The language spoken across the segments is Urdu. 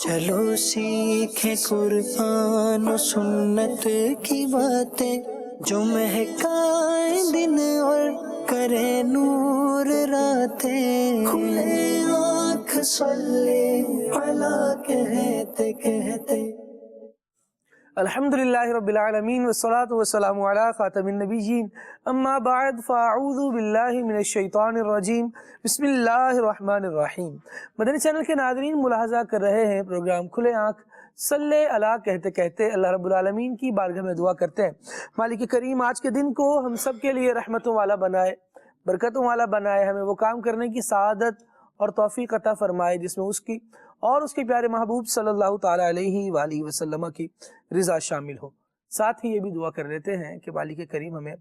چلو سیکھیں قرآن و سنت کی باتیں جو مہکائیں دن اور کرے نور راتیں، کھلے آنکھ صلی علی کہتے کہتے۔ الحمدللہ رب العالمین والصلاة والسلام علی خاتم النبیین، اما بعد فاعوذ باللہ من الشیطان الرجیم، بسم اللہ الرحمن الرحیم۔ مدنی چینل کے ناظرین ملاحظہ کر رہے ہیں پروگرام کھلے آنکھ صلی علی کہتے کہتے اللہ رب العالمین کی بارگاہ میں دعا کرتے ہیں مالک کریم آج کے دن کو ہم سب کے لیے رحمتوں والا بنائے، برکتوں والا بنائے، ہمیں وہ کام کرنے کی سعادت اور توفیق عطا فرمائے جس میں اس کی اور اس کے پیارے محبوب صلی اللہ تعالیٰ علیہ وآلہ وسلم کی رضا شامل ہو۔ ساتھ ہی یہ بھی دعا کر لیتے ہیں کہ مالک کریم ہمیں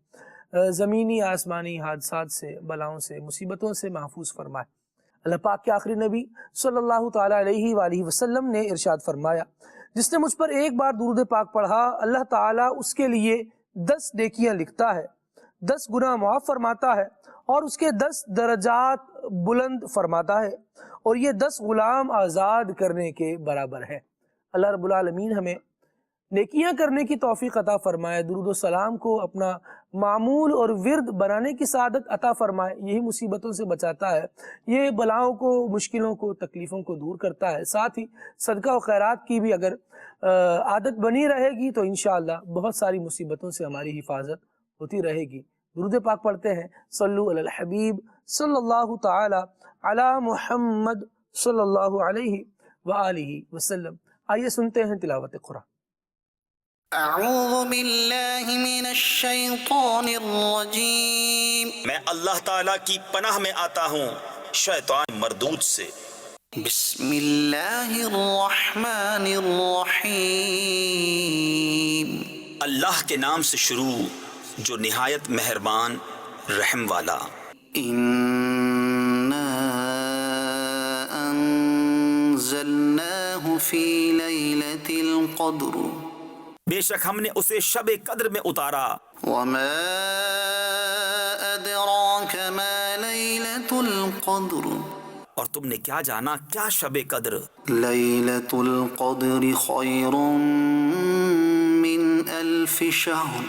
زمینی آسمانی حادثات سے، بلاؤں سے، مصیبتوں سے محفوظ فرمائے۔ اللہ پاک کے آخری نبی صلی اللہ تعالیٰ علیہ وآلہ وسلم نے ارشاد فرمایا، جس نے مجھ پر ایک بار درود پاک پڑھا اللہ تعالیٰ اس کے لیے 10 نیکیاں لکھتا ہے، 10 گناہ معاف فرماتا ہے اور اس کے 10 درجات بلند فرماتا ہے، اور یہ 10 غلام آزاد کرنے کے برابر ہے۔ اللہ رب العالمین ہمیں نیکیاں کرنے کی توفیق عطا فرمائے، درود و سلام کو اپنا معمول اور ورد بنانے کی سعادت عطا فرمائے، یہی مصیبتوں سے بچاتا ہے، یہ بلاؤں کو، مشکلوں کو، تکلیفوں کو دور کرتا ہے۔ ساتھ ہی صدقہ و خیرات کی بھی اگر عادت بنی رہے گی تو انشاءاللہ بہت ساری مصیبتوں سے ہماری حفاظت ہوتی رہے گی۔ درود پاک پڑھتے ہیں، صلو علی الحبیب صلی اللہ تعالی علی محمد صلی اللہ علیہ وآلہ وسلم۔ آئیے سنتے ہیں تلاوت قرآن۔ اعوذ باللہ من الشیطان الرجیم، میں اللہ تعالیٰ کی پناہ میں آتا ہوں شیطان مردود سے۔ بسم اللہ الرحمن الرحیم، اللہ کے نام سے شروع جو نہایت مہربان رحم والا۔ انا انزلناہ فی لیلۃ القدر، بے شک ہم نے اسے شب قدر میں اتارا۔ وما ادراک ما لیلۃ القدر، اور تم نے کیا جانا کیا شب قدر؟ لیلۃ القدر خیر من الف شہر،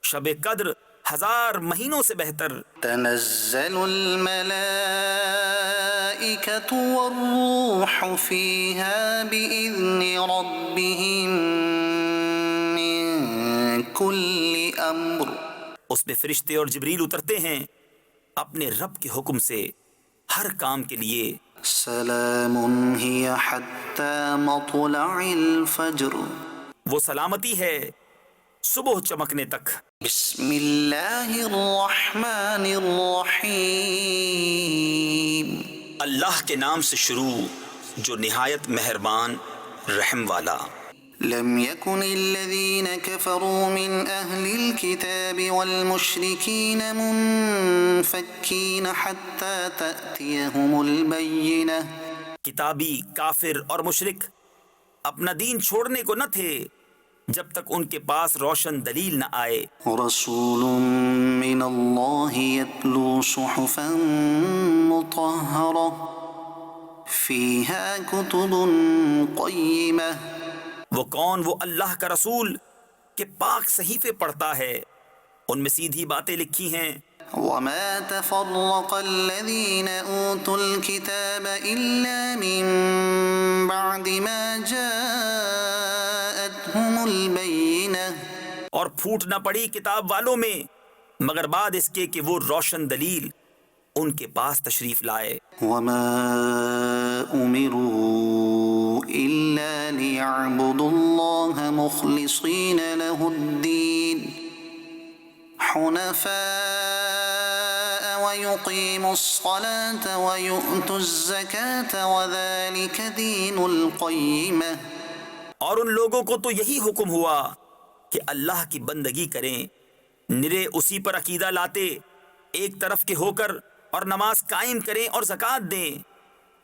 شب قدر 1000 مہینوں سے بہتر۔ تنزل الملائکۃ والروح فیہا بإذن ربہم من کل امر، اس میں فرشتے اور جبریل اترتے ہیں اپنے رب کے حکم سے ہر کام کے لیے۔ سلام ہی حتی مطلع الفجر، وہ سلامتی ہے صبح چمکنے تک۔ بسم اللہ الرحمن الرحیم، اللہ کے نام سے شروع جو نہایت مہربان رحم والا۔ لم يكن الذين كفروا من أهل الكتاب والمشركين منفكين حتى تأتيهم البينة، کتابی کافر اور مشرک اپنا دین چھوڑنے کو نہ تھے جب تک ان کے پاس روشن دلیل نہ آئے۔ رسول من الله يتلو صحفا مطهرة فيها كتب قيمة، وہ کون؟ وہ اللہ کا رسول کہ پاک صحیفے پڑھتا ہے، ان میں سیدھی باتیں لکھی ہیں۔ وما تفرق الذين أوتوا الكتاب إلا من بعد ما جاءتهم البينة، اور پھوٹ نہ پڑی کتاب والوں میں مگر بعد اس کے کہ وہ روشن دلیل ان کے پاس تشریف لائے۔ وما أمروا إلا ليعبدوا الله مخلصين له الدين حنفاء ويقيموا الصلاة ويؤتوا الزكاة وذلك دين القيمة، اور ان لوگوں کو تو یہی حکم ہوا کہ اللہ کی بندگی کریں، نرے اسی پر عقیدہ لاتے ایک طرف کے ہو کر، اور نماز قائم کریں اور زکوٰۃ دیں،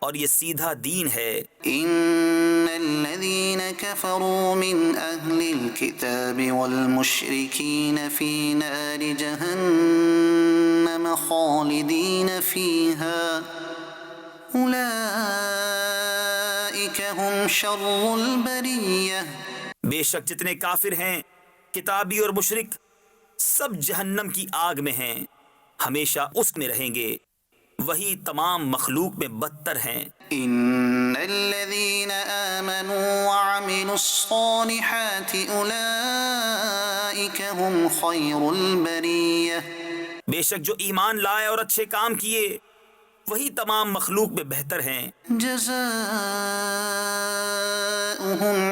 اور یہ سیدھا دین ہے۔ ان الذين كفروا من اهل الكتاب والمشركين في نار جهنم خالدين فيها اولئك هم شر البریہ. بے شک جتنے کافر ہیں کتابی اور مشرک سب جہنم کی آگ میں ہیں، ہمیشہ اس میں رہیں گے، وہی تمام مخلوق میں بدتر ہیں. ان الذين آمنوا وعملوا الصالحات اولئك هم خير البریہ. بے شک جو ایمان لائے اور اچھے کام کیے وہی تمام مخلوق میں بہتر ہیں. جزاؤهم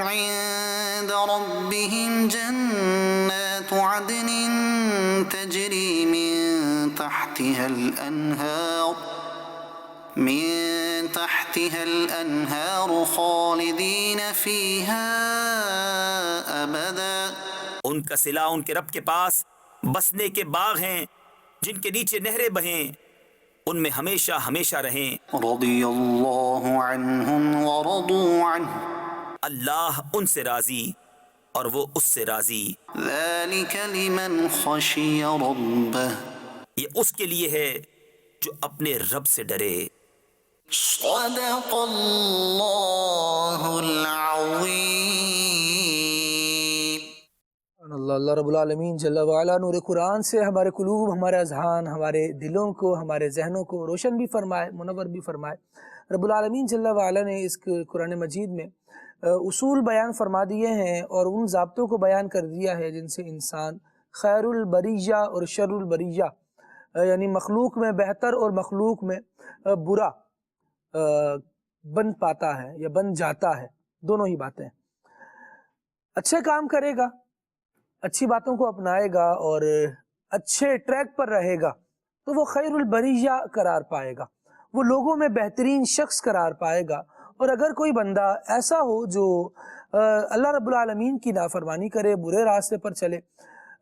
عند ربهم جنات عدن تجري من تحتها الأنهار خالدين فيها أبدا. ان کا صلہ ان کے رب کے پاس بسنے کے باغ ہیں جن کے نیچے نہریں بہیں، ان میں ہمیشہ ہمیشہ رہیں. رضي الله عنهم ورضوا عنه اللہ ان سے راضی اور وہ اس سے راضی. ذلك لمن خشي ربه. یہ اس کے لیے ہے جو اپنے رب سے ڈرے. صدق اللہ العظیم. اللہ اللہ رب العالمین جل وعلا نور قرآن سے ہمارے قلوب، ہمارے اذہان، ہمارے دلوں کو، ہمارے ذہنوں کو روشن بھی فرمائے، منور بھی فرمائے. رب العالمین جل وعلا نے اس قرآن مجید میں اصول بیان فرما دیے ہیں اور ان ضابطوں کو بیان کر دیا ہے جن سے انسان خیر البریہ اور شر البریہ یعنی مخلوق میں بہتر اور مخلوق میں برا بن پاتا ہے یا بن جاتا ہے. دونوں ہی باتیں. اچھے کام کرے گا، اچھی باتوں کو اپنائے گا اور اچھے ٹریک پر رہے گا تو وہ خیر البریہ قرار پائے گا، وہ لوگوں میں بہترین شخص قرار پائے گا. اور اگر کوئی بندہ ایسا ہو جو اللہ رب العالمین کی نافرمانی کرے، برے راستے پر چلے،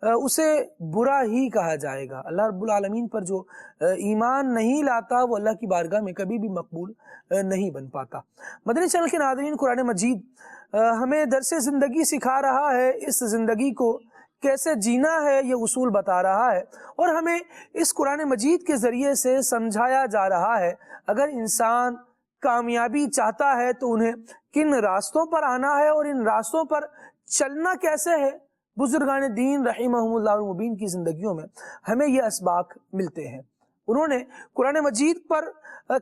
اسے برا ہی کہا جائے گا. اللہ رب العالمین پر جو ایمان نہیں لاتا وہ اللہ کی بارگاہ میں کبھی بھی مقبول نہیں بن پاتا. مدنی چینل کے ناظرین، قرآن مجید ہمیں درس زندگی سکھا رہا ہے، اس زندگی کو کیسے جینا ہے یہ اصول بتا رہا ہے، اور ہمیں اس قرآن مجید کے ذریعے سے سمجھایا جا رہا ہے اگر انسان کامیابی چاہتا ہے تو انہیں کن راستوں پر آنا ہے اور ان راستوں پر چلنا کیسے ہے. بزرگان دین رحمہم اللہ المبین کی زندگیوں میں ہمیں یہ اسباق ملتے ہیں. انہوں نے قرآن مجید پر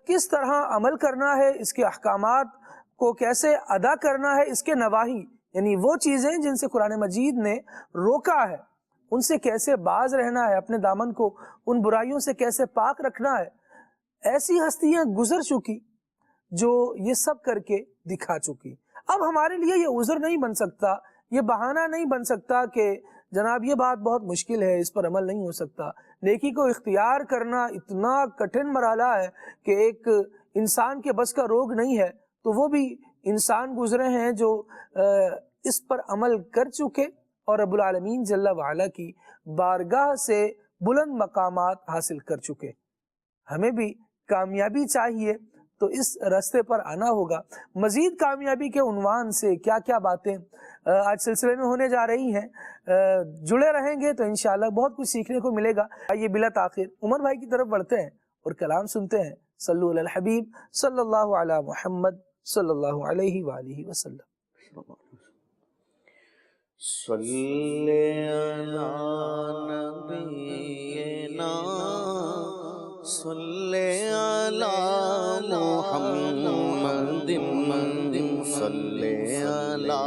کس طرح عمل کرنا ہے، اس کے احکامات کو کیسے ادا کرنا ہے، اس کے نواہی یعنی وہ چیزیں جن سے قرآن مجید نے روکا ہے ان سے کیسے باز رہنا ہے، اپنے دامن کو ان برائیوں سے کیسے پاک رکھنا ہے. ایسی ہستیاں گزر چکی جو یہ سب کر کے دکھا چکی. اب ہمارے لیے یہ عذر نہیں بن سکتا، یہ بہانہ نہیں بن سکتا کہ جناب یہ بات بہت مشکل ہے، اس پر عمل نہیں ہو سکتا. نیکی کو اختیار کرنا اتنا کٹھن مرحلہ ہے کہ ایک انسان کے بس کا روگ نہیں ہے. تو وہ بھی انسان گزرے ہیں جو اس پر عمل کر چکے اور رب العالمین جل وعلا کی بارگاہ سے بلند مقامات حاصل کر چکے. ہمیں بھی کامیابی چاہیے تو اس راستے پر آنا ہوگا. مزید کامیابی کے عنوان سے کیا کیا باتیں آج سلسلے میں ہونے جا رہی ہیں، جڑے رہیں گے تو انشاءاللہ بہت کچھ سیکھنے کو ملے گا. آئیے بلا تاخیر عمر بھائی کی طرف بڑھتے ہیں اور کلام سنتے ہیں. صلو علی الحبیب صلی اللہ علی محمد صلی اللہ علیہ وآلہ وسلم. صلی علی نبینا صلی علی محمد صلی علی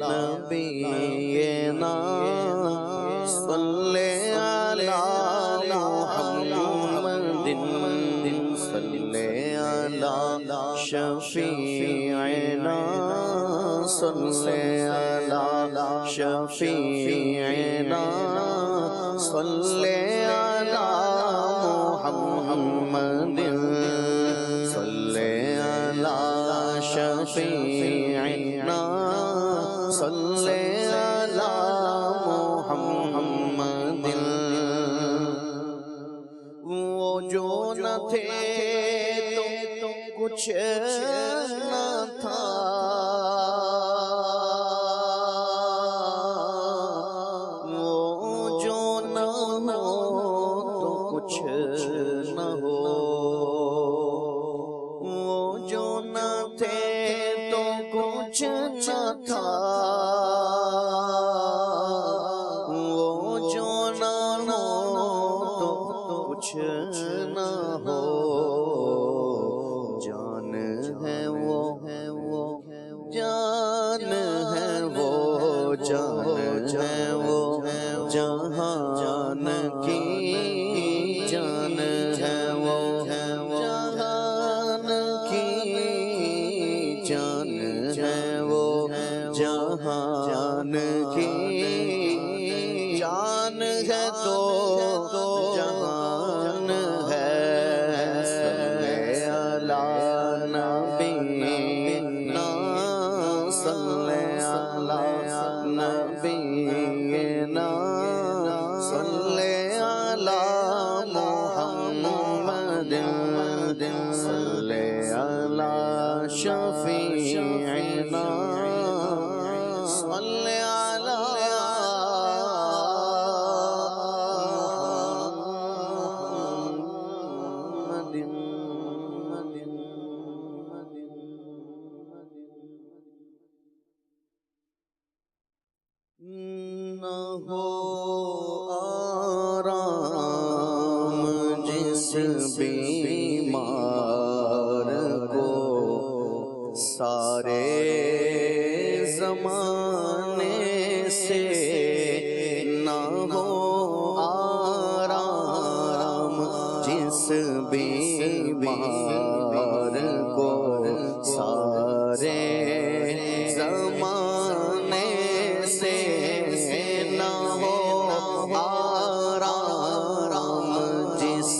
نبینا صلی علی محمد صلی علی شفیعنا صلی علی شفیعنا صلی علی محمد صلی علی شفیعنا صلی علی محمد. وہ جو نہ تھے تو کچھ نہ تھا، وہ جو نہ ہو تو کچھ نہ ہو، وہ جو نہ تھے تو نہ تھا، وہ جو نہ ہو تو کچھ نہ ہو، جان ہے وہ جان ہے وہ جان ہے وہ جہان کی جان ہے وہ جہان کی جان ہے وہ جہان کی جان ہے تو جہان ہے، صلی علی نبینا صلی علی نبینا صلی علی محمد صلی علی شفیعنا صلی علی نہ ہو آرام جس بیمار کو سارے زمانے سے، نہ ہو آرام جس بیمار کو سارے زمانے سے، نہ ہو آرام جس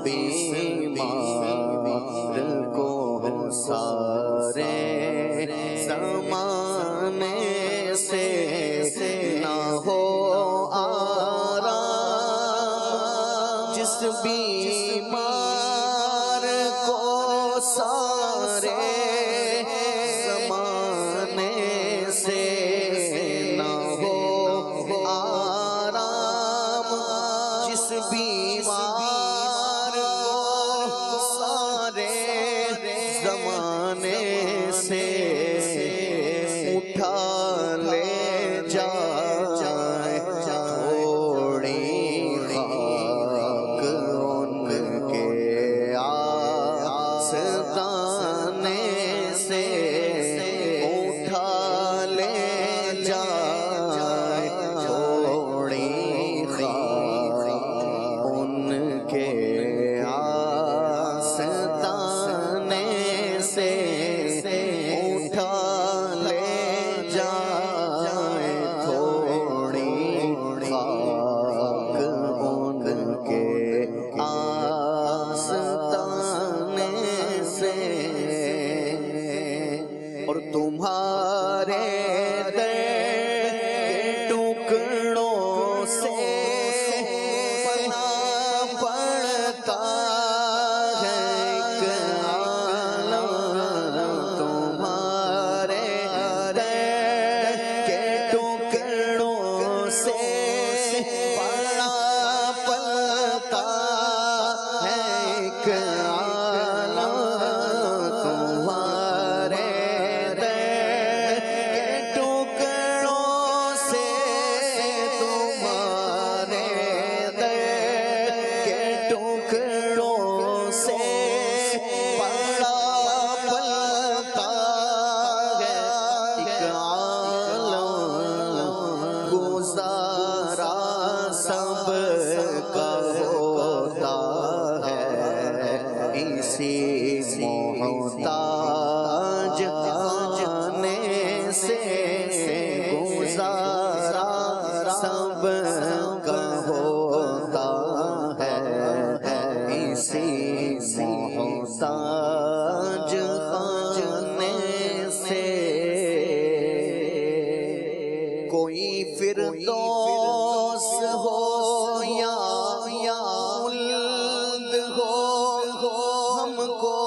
بیمار کو سارے زمانے سے، نہ ہو آرام جس بیمار کو سارے زمانے سے، نہ ہو آرام جس بیمار کو سارے زمانے سے، اٹھا لے جائے تھوڑی خاک ان کے آستانے سے، اٹھا لے جائے تھوڑی خاک ان کے آستانے سے، اٹھا لے جائے تھوڑی خاک ان کے آستانے سے، اور تمہارے ٹکڑوں سے پناہ پڑتا ہے ایک عالم، تمہارے کے ٹکڑوں سے پناہ پڑتا ہے ایک عالم، تمہارے کے ٹکڑوں سے، تمہارے کے ٹکڑوں سے پناہ پڑتا ہے ایک عالم، گزارا سب کا ہوتا ہے اسی محتاج آنے سے، گزارا سب کا ہوتا ہے اسی محتاج آنے سے، کوئی فردوس ہو یا خلد ہو ہم کو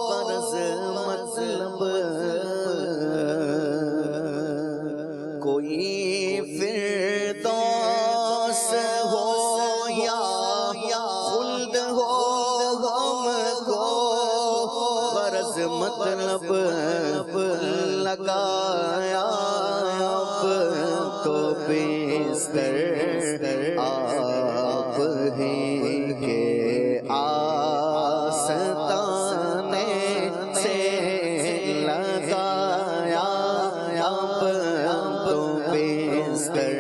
غرض مطلب، کوئی فردوس ہو یا خلد ہو ہم کو غرض مطلب لگا لگایا اب تو بستر آپ ہی کے آستانے سے لگایا اب تو بستر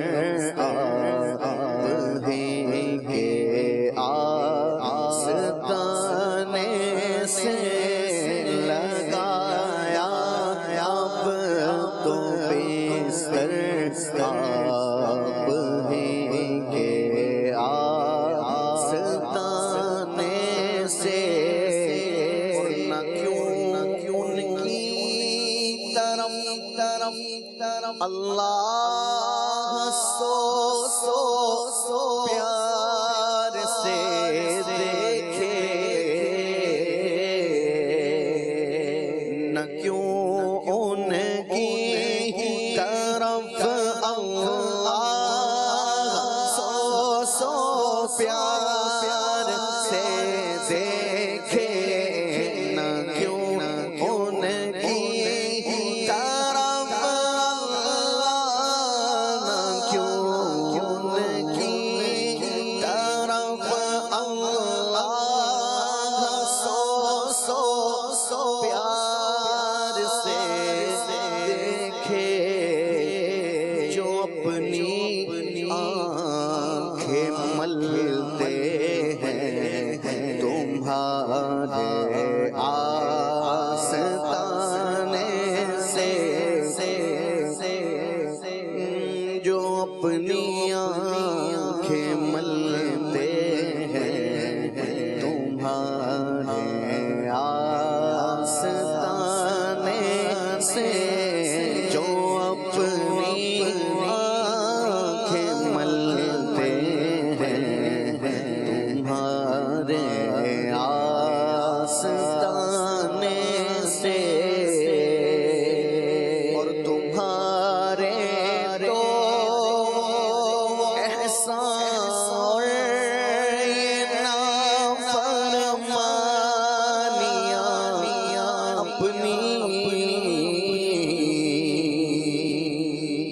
آپ ہی کے آستانے سے لگایا اب تو بستر آپ ہی کے آستانے سے نہ کیوں ان کی طرف اللہ سو پیار سے دیکھے نہ کیوں ان کی طرف اللہ سو پیار سے دیکھے نہ کیوں ان کی طرف اللہ نہ کیوں ان کی طرف اللہ سو پیار سے دیکھے جو اپنی آنکھیں ملتے ہیں تمہارے آستانے سے جو اپنی آنکھیں ملتے ہیں تمہارے آستانے سے جو اپنی آنکھیں ملتے ہیں تمہارے آستانے سے اور تمہارے تو احسان یہ نافرمانیاں اپنی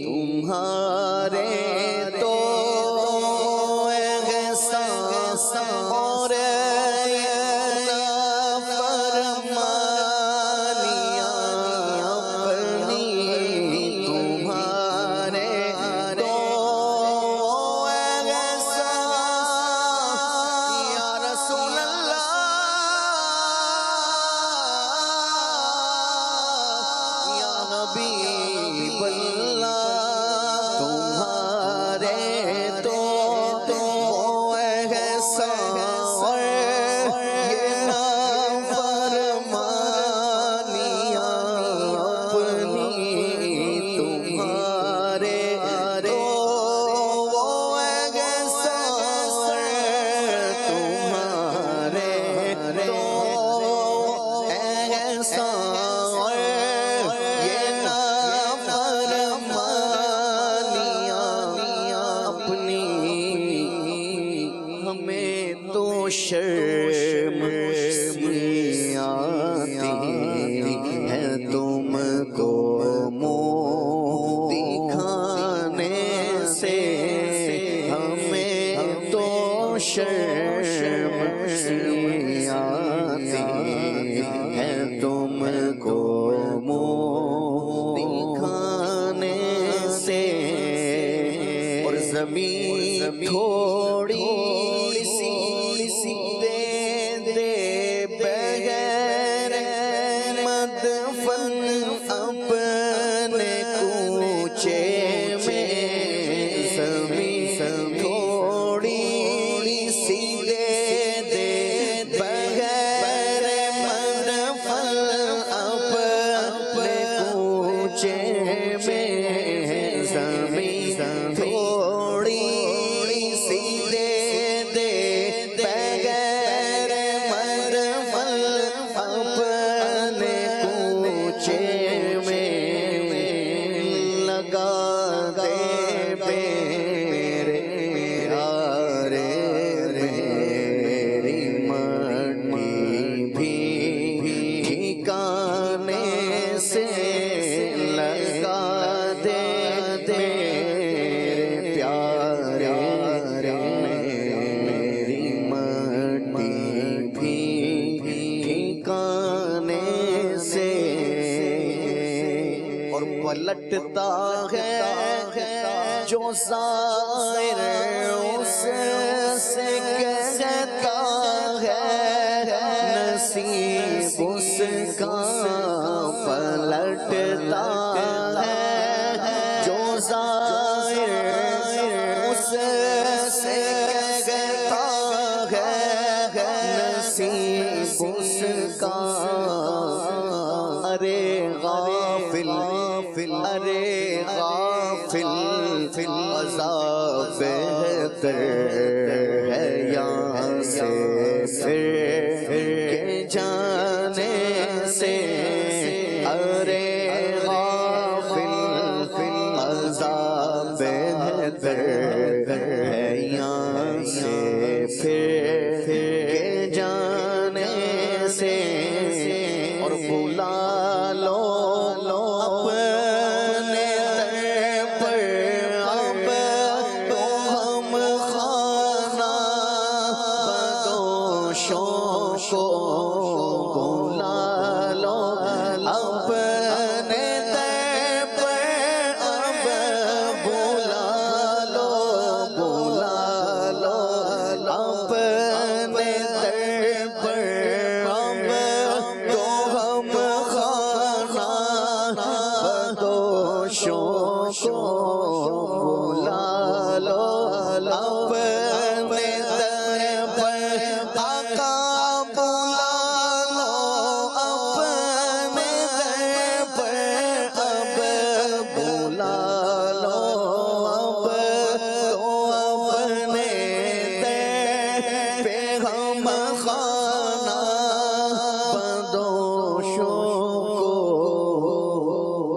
تمہارے تو احسان اور نافرمانیاں اپنی تمہارے تو احسان یا رسول اللہ یا حبیب اللہ تمہارے تو احسان یہ نافرمانیاں اپنی تمہارے تو احسان تمہارے تو احسان یہ نافرمانیاں اپنی ہمیں تو شرم آتی ہے تم کو منہ دکھانے سے ہمیں تو شرم آتی ہے تم کو منہ دکھانے سے اور زمین تھوڑی سی دے بغیر مدفن اپنے کوچے میں زمین تھوڑی سی دے بغیر مدفن اپنے کوچے میں زمین تھوڑی سی دے بغیر مدفن اپنے کوچے میں لگا دے میرے پیارے میری مٹی بھی ٹھکانے سے لگا اور پلٹتا ہے جو ظاہر اس سے کہتا ہے نصیب اس کا پلٹتا ہے جو ظاہر اس سے کہتا ہے نصیب اس کا ارے غافل ارے غافل عذاب بہتر ہے یہاں سے پھر کے جانے سے ارے غافل عذاب بہتر ہے یہاں سے پھر کے جانے سے اور بلا لو اپنے در پر اب تو ہم خانہ بدوشوں کو بلا لو اپنے در پر اب بلا لو اپنے در پر اب تو ہم خانہ بدوشوں کو بلا لو اپنے در پر آقا بلا لو اپنے در پر اب بلا لو اب تو اپنے در پہ ہم خانہ بدوشوں کو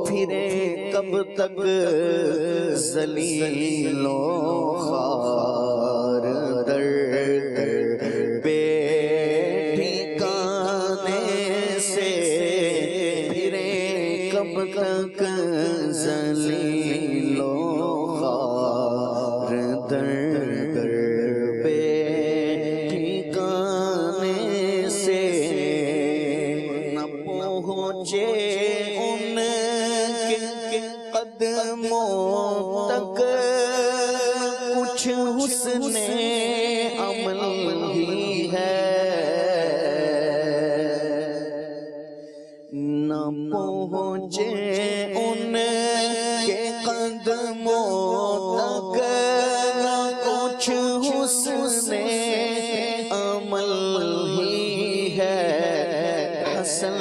پھرے کب تک ذلیل و خوار در بے ٹھکانے سے پھرے کب تک ذلیل و خوار در بے ٹھکانے سے نہ پہنچے ان کے قدموں تک کچھ حسن عمل ہی ہے نہ پہنچے ان کے قدموں تک نہ کچھ حسن عمل ہی ہے حسن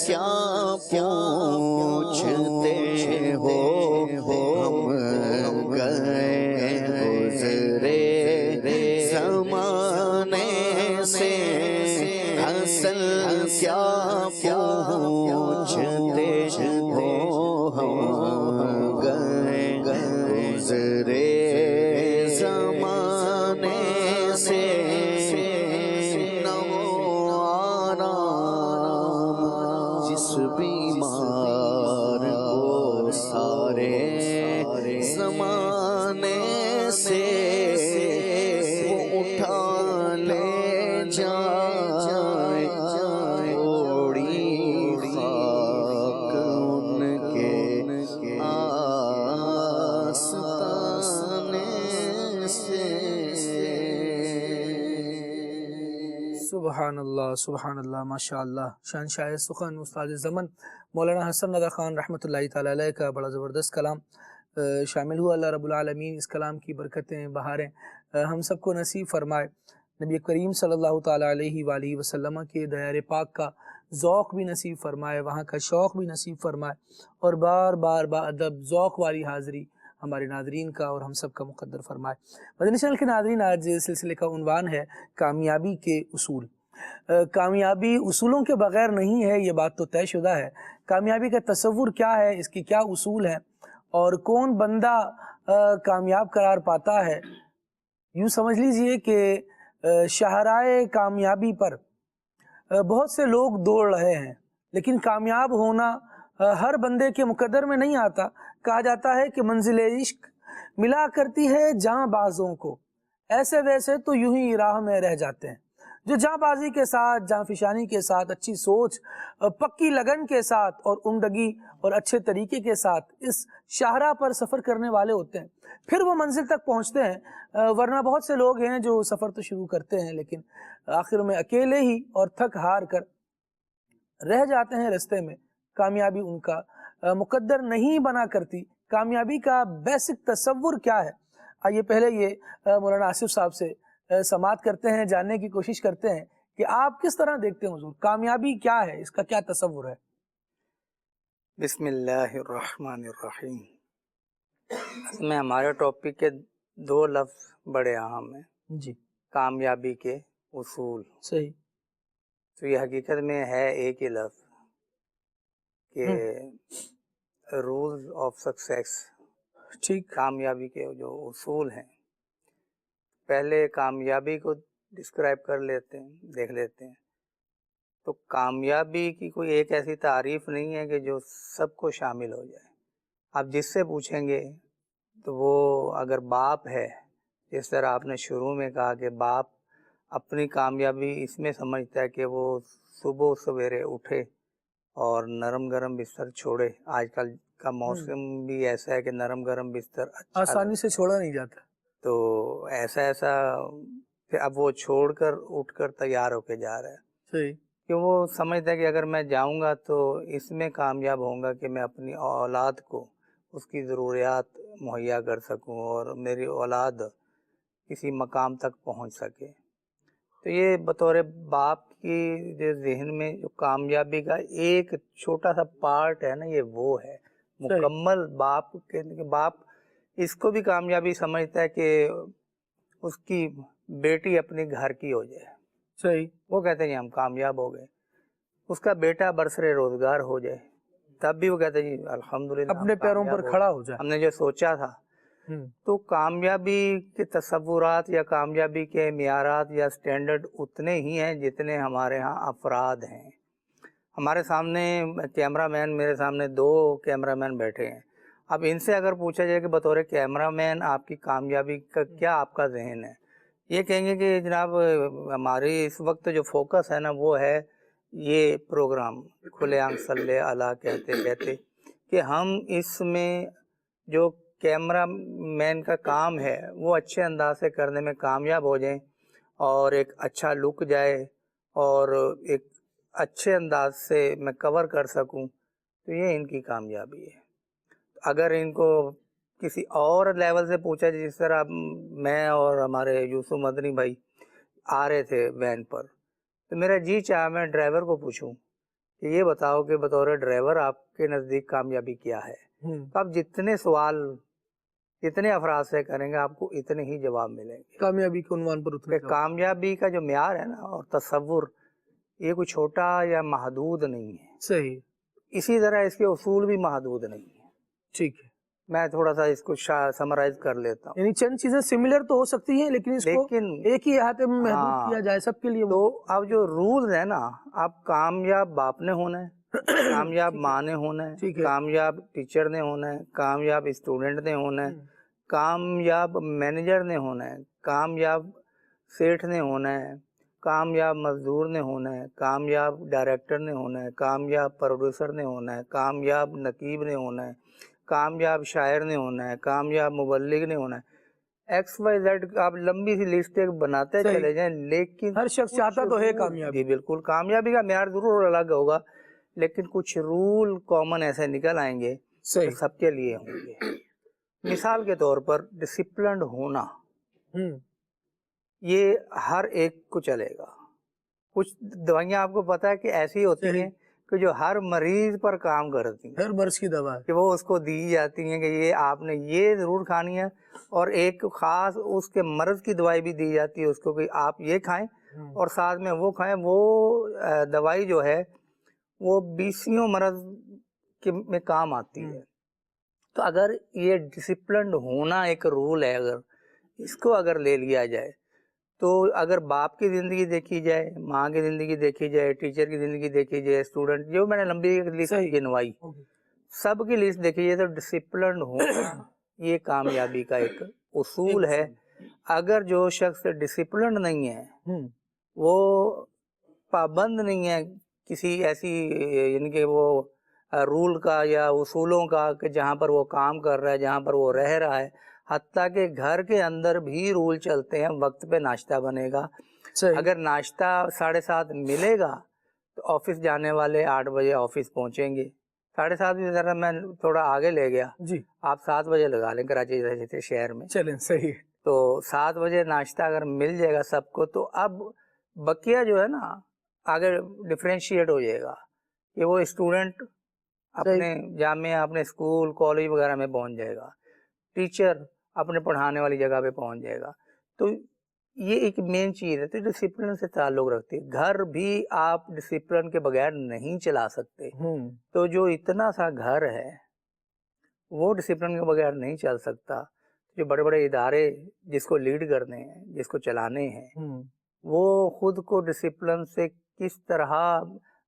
کیا پوچھتے ہو ہم گئے گزرے زمانے سے حسن کیا پوچھتے ہو ہم گئے گزرے زمانے سے نہ ہو آرام جس بیمار کو سارے زمانے سے وہ اٹھا لے جائے تھوڑی خاک ان کے آستانے سے سبحان اللہ ماشاءاللہ شان شاہ سخن استاد زمن مولانا حسن ندی خان رحمۃ اللہ تعالی علیہ کا بڑا زبردست کلام شامل ہوا۔ اللہ رب العالمین اس کلام کی برکتیں بہاریں ہم سب کو نصیب فرمائے۔ نبی کریم صلی اللہ تعالی علیہ وآلہ وسلم کے دیار پاک کا ذوق بھی نصیب فرمائے، وہاں کا شوق بھی نصیب فرمائے، اور بار بار با ادب ذوق والی حاضری ہمارے ناظرین کا اور ہم سب کا مقدر فرمائے۔ مدنی چینل کے ناظرین، آج سلسلے کا عنوان ہے کامیابی کے اصول۔ کامیابی اصولوں کے بغیر نہیں ہے، یہ بات تو طے شدہ ہے۔ کامیابی کا تصور کیا ہے، اس کی کیا اصول ہے، اور کون بندہ کامیاب قرار پاتا ہے؟ یوں سمجھ لیجئے کہ شاہراہ کامیابی پر بہت سے لوگ دوڑ رہے ہیں، لیکن کامیاب ہونا ہر بندے کے مقدر میں نہیں آتا۔ کہا جاتا ہے کہ منزل عشق ملا کرتی ہے جہاں بازوں کو، ایسے ویسے تو یوں ہی راہ میں رہ جاتے ہیں۔ جو جاں بازی کے ساتھ، جاں فشانی کے ساتھ، اچھی سوچ، پکی لگن کے ساتھ اور عمدگی اور اچھے طریقے کے ساتھ اس شاہراہ پر سفر کرنے والے ہوتے ہیں، پھر وہ منزل تک پہنچتے ہیں۔ ورنہ بہت سے لوگ ہیں جو سفر تو شروع کرتے ہیں لیکن آخر میں اکیلے ہی اور تھک ہار کر رہ جاتے ہیں رستے میں۔ کامیابی ان کا مقدر نہیں بنا کرتی۔ کامیابی کا بیسک تصور کیا ہے؟ آئیے پہلے یہ مولانا آصف صاحب سے سماعت کرتے ہیں، جاننے کی کوشش کرتے ہیں کہ آپ کس طرح دیکھتے ہیں حضور، کامیابی کیا ہے، اس کا کیا تصور ہے؟ بسم اللہ الرحمن الرحیم۔ اس میں ہمارے ٹاپک کے دو لفظ بڑے اہم ہیں، جی کامیابی کے اصول۔ صحیح۔ تو یہ حقیقت میں ہے ایک ہی لفظ کہ رولز آف سکسیس، ٹھیک۔ کامیابی کے جو اصول ہیں۔ پہلے کامیابی کو ڈسکرائب کر لیتے ہیں، دیکھ لیتے ہیں۔ تو کامیابی کی کوئی ایک ایسی تعریف نہیں ہے کہ جو سب کو شامل ہو جائے۔ آپ جس سے پوچھیں گے تو وہ اگر باپ ہے، جس طرح آپ نے شروع میں کہا کہ باپ اپنی کامیابی اس میں سمجھتا ہے کہ وہ صبح سویرے اٹھے اور نرم گرم بستر چھوڑے۔ آج کل کا موسم بھی ایسا ہے کہ نرم گرم بستر اچھا آسانی سے چھوڑا نہیں جاتا۔ تو ایسا کہ اب وہ چھوڑ کر اٹھ کر تیار ہو کے جا رہا ہے، صحیح۔ کہ وہ سمجھتا ہے کہ اگر میں جاؤں گا تو اس میں کامیاب ہوں گا کہ میں اپنی اولاد کو اس کی ضروریات مہیا کر سکوں اور میری اولاد کسی مقام تک پہنچ سکے۔ تو یہ بطور باپ کی جو ذہن میں جو کامیابی کا ایک چھوٹا سا پارٹ ہے نا، یہ وہ ہے مکمل باپ کے۔ باپ اس کو بھی کامیابی سمجھتا ہے کہ اس کی بیٹی اپنے گھر کی ہو جائے۔ صحیح۔ وہ کہتے ہیں ہم کامیاب ہو گئے۔ اس کا بیٹا برسر روزگار ہو جائے، تب بھی وہ کہتے ہیں جی الحمدللہ اپنے پیروں پر کھڑا ہو جائے۔ ہم نے جو سوچا تھا۔ تو کامیابی کے تصورات یا کامیابی کے معیارات یا سٹینڈرڈ اتنے ہی ہیں جتنے ہمارے ہاں افراد ہیں۔ ہمارے سامنے کیمرہ مین، میرے سامنے دو کیمرہ مین بیٹھے ہیں۔ اب ان سے اگر پوچھا جائے کہ بطور کیمرہ مین آپ کی کامیابی کا کیا آپ کا ذہن ہے، یہ کہیں گے کہ جناب ہماری اس وقت جو فوکس ہے نا وہ ہے یہ پروگرام کھلے آنکھ صلی اللہ کہتے کہتے کہ ہم اس میں جو کیمرہ مین کا کام ہے وہ اچھے انداز سے کرنے میں کامیاب ہو جائیں اور ایک اچھا لک جائے اور ایک اچھے انداز سے میں کور کر سکوں، تو یہ ان کی کامیابی ہے۔ اگر ان کو کسی اور لیول سے پوچھا، جس طرح میں اور ہمارے یوسف مدنی بھائی آ رہے تھے وین پر، تو میرا جی چاہا میں ڈرائیور کو پوچھوں کہ یہ بتاؤ کہ بطور ڈرائیور آپ کے نزدیک کامیابی کیا ہے؟ تو آپ جتنے سوال جتنے افراد سے کریں گے آپ کو اتنے ہی جواب ملیں گے۔ کامیابی کے عنوان پر اتنے کامیابی کا جو معیار ہے نا اور تصور، یہ کوئی چھوٹا یا محدود نہیں ہے۔ صحیح۔ اسی طرح اس کے اصول بھی محدود نہیں ہیں۔ ٹھیک ہے۔ میں تھوڑا سا اس کو سمرائز کر لیتا ہوں۔ یعنی چند چیزیں سملر تو ہو سکتی ہیں لیکن اس کو ایک ہی احاطے میں محدود کیا جائے سب کے لیے۔ تو اب جو رولز ہیں نا، آپ کامیاب باپ نے ہونا ہے، کامیاب ماں نے ہونا ہے، کامیاب ٹیچر نے ہونا ہے، کامیاب اسٹوڈنٹ نے ہونا ہے، کامیاب مینیجر نے ہونا ہے، کامیاب سیٹھ نے ہونا ہے، کامیاب مزدور نے ہونا ہے، کامیاب ڈائریکٹر نے ہونا ہے، کامیاب پروڈیوسر نے ہونا ہے، کامیاب نقیب نے ہونا ہے، کامیاب شاعر نے ہونا ہے، کامیاب مبلغ نے ہونا ہے۔ ایکس وائی زیڈ آپ لمبی سی لسٹ ایک بناتے چلے جائیں، لیکن ہر شخص چاہتا تو ہے کامیابی۔ جی بالکل، کامیابی کا معیار ضرور الگ ہوگا لیکن کچھ رول کامن ایسے نکل آئیں گے جو سب کے لیے ہوں گے۔ مثال کے طور پر ڈسپلنڈ ہونا، یہ ہر ایک کو چلے گا۔ کچھ دوائیاں آپ کو پتہ ہے کہ ایسی ہوتی ہیں کہ جو ہر مریض پر کام کرتی ہیں، ہر مرض کی دوا ہے کہ وہ اس کو دی جاتی ہیں کہ یہ آپ نے یہ ضرور کھانی ہے، اور ایک خاص اس کے مرض کی دوائی بھی دی جاتی ہے اس کو کہ آپ یہ کھائیں اور ساتھ میں وہ کھائیں۔ وہ دوائی جو ہے وہ بیسیوں مرض میں کام آتی ہے۔ تو اگر یہ ڈسپلنڈ ہونا ایک رول ہے، اگر اس کو اگر لے لیا جائے تو اگر باپ کی زندگی دیکھی جائے، ماں کی زندگی دیکھی جائے، ٹیچر کی زندگی دیکھی جائے، اسٹوڈنٹ، جو میں نے لمبی لسٹ گنوائی سب کی لسٹ دیکھی جائے، تو ڈسپلنڈ ہونا یہ کامیابی کا ایک اصول ہے۔ اگر جو شخص ڈسپلنڈ نہیں ہے وہ پابند نہیں ہے کسی ایسی یعنی کہ وہ رول کا یا اصولوں کا کہ جہاں پر وہ کام کر رہا ہے، جہاں پر وہ رہ رہا ہے. حتیٰ کہ گھر کے اندر بھی رول چلتے ہیں، وقت پہ ناشتہ بنے گا. صحیح. اگر ناشتہ 7:30 ملے گا تو آفس جانے والے 8 بجے آفس پہنچیں گے. 7:30 بجے ذرا میں تھوڑا آگے لے گیا، جی آپ 7 بجے لگا لیں کراچی جیسے شہر میں. چلیں صحیح. تو 7 بجے ناشتہ اگر مل جائے گا سب کو تو اب بقیہ جو ہے نا آگے ڈفرینشیٹ ہو جائے گا کہ وہ اسٹوڈنٹ اپنے جامعہ، اپنے اسکول کالج وغیرہ میں پہنچ جائے گا، ٹیچر اپنے پڑھانے والی جگہ پہ پہنچ جائے گا. تو یہ ایک مین چیز ہے. تو ڈسپلن سے تعلق رکھتی ہے. گھر بھی آپ ڈسپلن کے بغیر نہیں چلا سکتے. تو جو اتنا سا گھر ہے وہ ڈسپلن کے بغیر نہیں چل سکتا. جو بڑے بڑے ادارے جس کو لیڈ کرنے ہیں، جس کو چلانے ہیں، وہ خود کو ڈسپلن سے کس طرح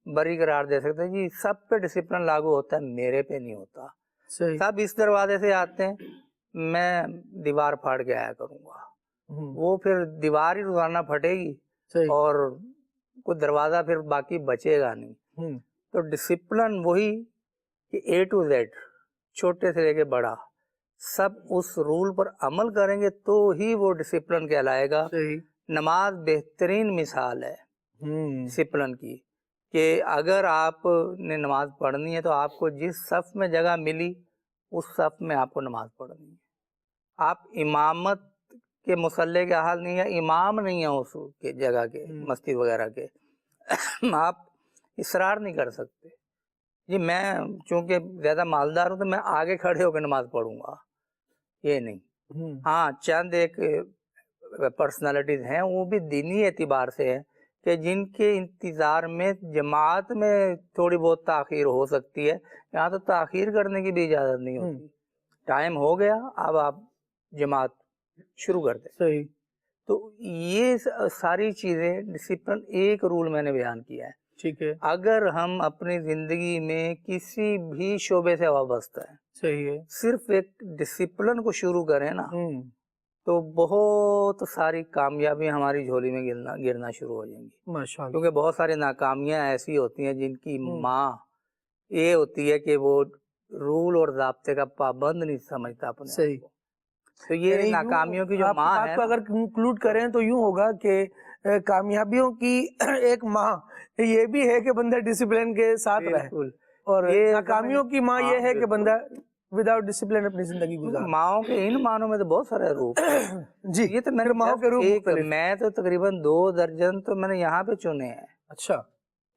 بری قرار دے سکتے ہیں. جی سب پہ ڈسپلن لاگو ہوتا ہے، میرے پہ نہیں ہوتا. سب اس دروازے سے آتے ہیں، میں دیوار پھاڑ کے آیا کروں گا. وہ پھر دیوار ہی روزانہ پھٹے گی اور کوئی دروازہ پھر باقی بچے گا نہیں. تو ڈسپلن وہی کہ A to Z، چھوٹے سے لے کے بڑا سب اس رول پر عمل کریں گے تو ہی وہ ڈسپلن کہلائے گا. نماز بہترین مثال ہے ڈسپلن کی کہ اگر آپ نے نماز پڑھنی ہے تو آپ کو جس صف میں جگہ ملی اس صف میں آپ کو نماز پڑھنی ہے. آپ امامت کے مصلی کے حال نہیں ہے، امام نہیں ہے اس کے جگہ کے مسجد وغیرہ کے، آپ اصرار نہیں کر سکتے جی میں چونکہ زیادہ مالدار ہوں تو میں آگے کھڑے ہو کے نماز پڑھوں گا، یہ نہیں. ہاں چند ایک پرسنالٹیز ہیں وہ بھی دینی اعتبار سے ہیں کہ جن کے انتظار میں جماعت میں تھوڑی بہت تاخیر ہو سکتی ہے. یہاں تو تاخیر کرنے کی بھی اجازت نہیں ہوتی. ٹائم ہو گیا، اب آپ جماعت شروع کر دیں. صحیح. تو یہ ساری چیزیں ڈسپلن ایک رول میں نے بیان کیا ہے. ٹھیک ہے. اگر ہم اپنی زندگی میں کسی بھی شعبے سے وابستہ ہیں، صحیح ہے، صرف ایک ڈسپلن کو شروع کریں نا تو بہت ساری کامیابیاں ہماری جھولی میں گرنا شروع ہو جائیں گی. ماشاء اللہ. کیونکہ بہت ساری ناکامیاں ایسی ہوتی ہیں جن کی ماں یہ ہوتی ہے کہ وہ رول اور ضابطے کا پابند نہیں سمجھتا اپنے. صحیح. تو یہ ناکامیوں کی جو ماں ہے اگر کنکلوڈ کریں تو یوں ہوگا کہ کامیابیوں کی ایک ماں یہ بھی ہے کہ بندہ ڈسپلن کے ساتھ رہے، اور ناکامیوں کی ماں یہ ہے کہ بندہ وداؤٹ ڈسپلن اپنی زندگی گزارے. ماؤں کے ان معنوں میں تو بہت سارے روپ جی یہ تو میں نے ماؤں کے روپ مختلف. میں تو تقریباً 2 درجن تو میں نے یہاں پہ چنے ہیں. اچھا.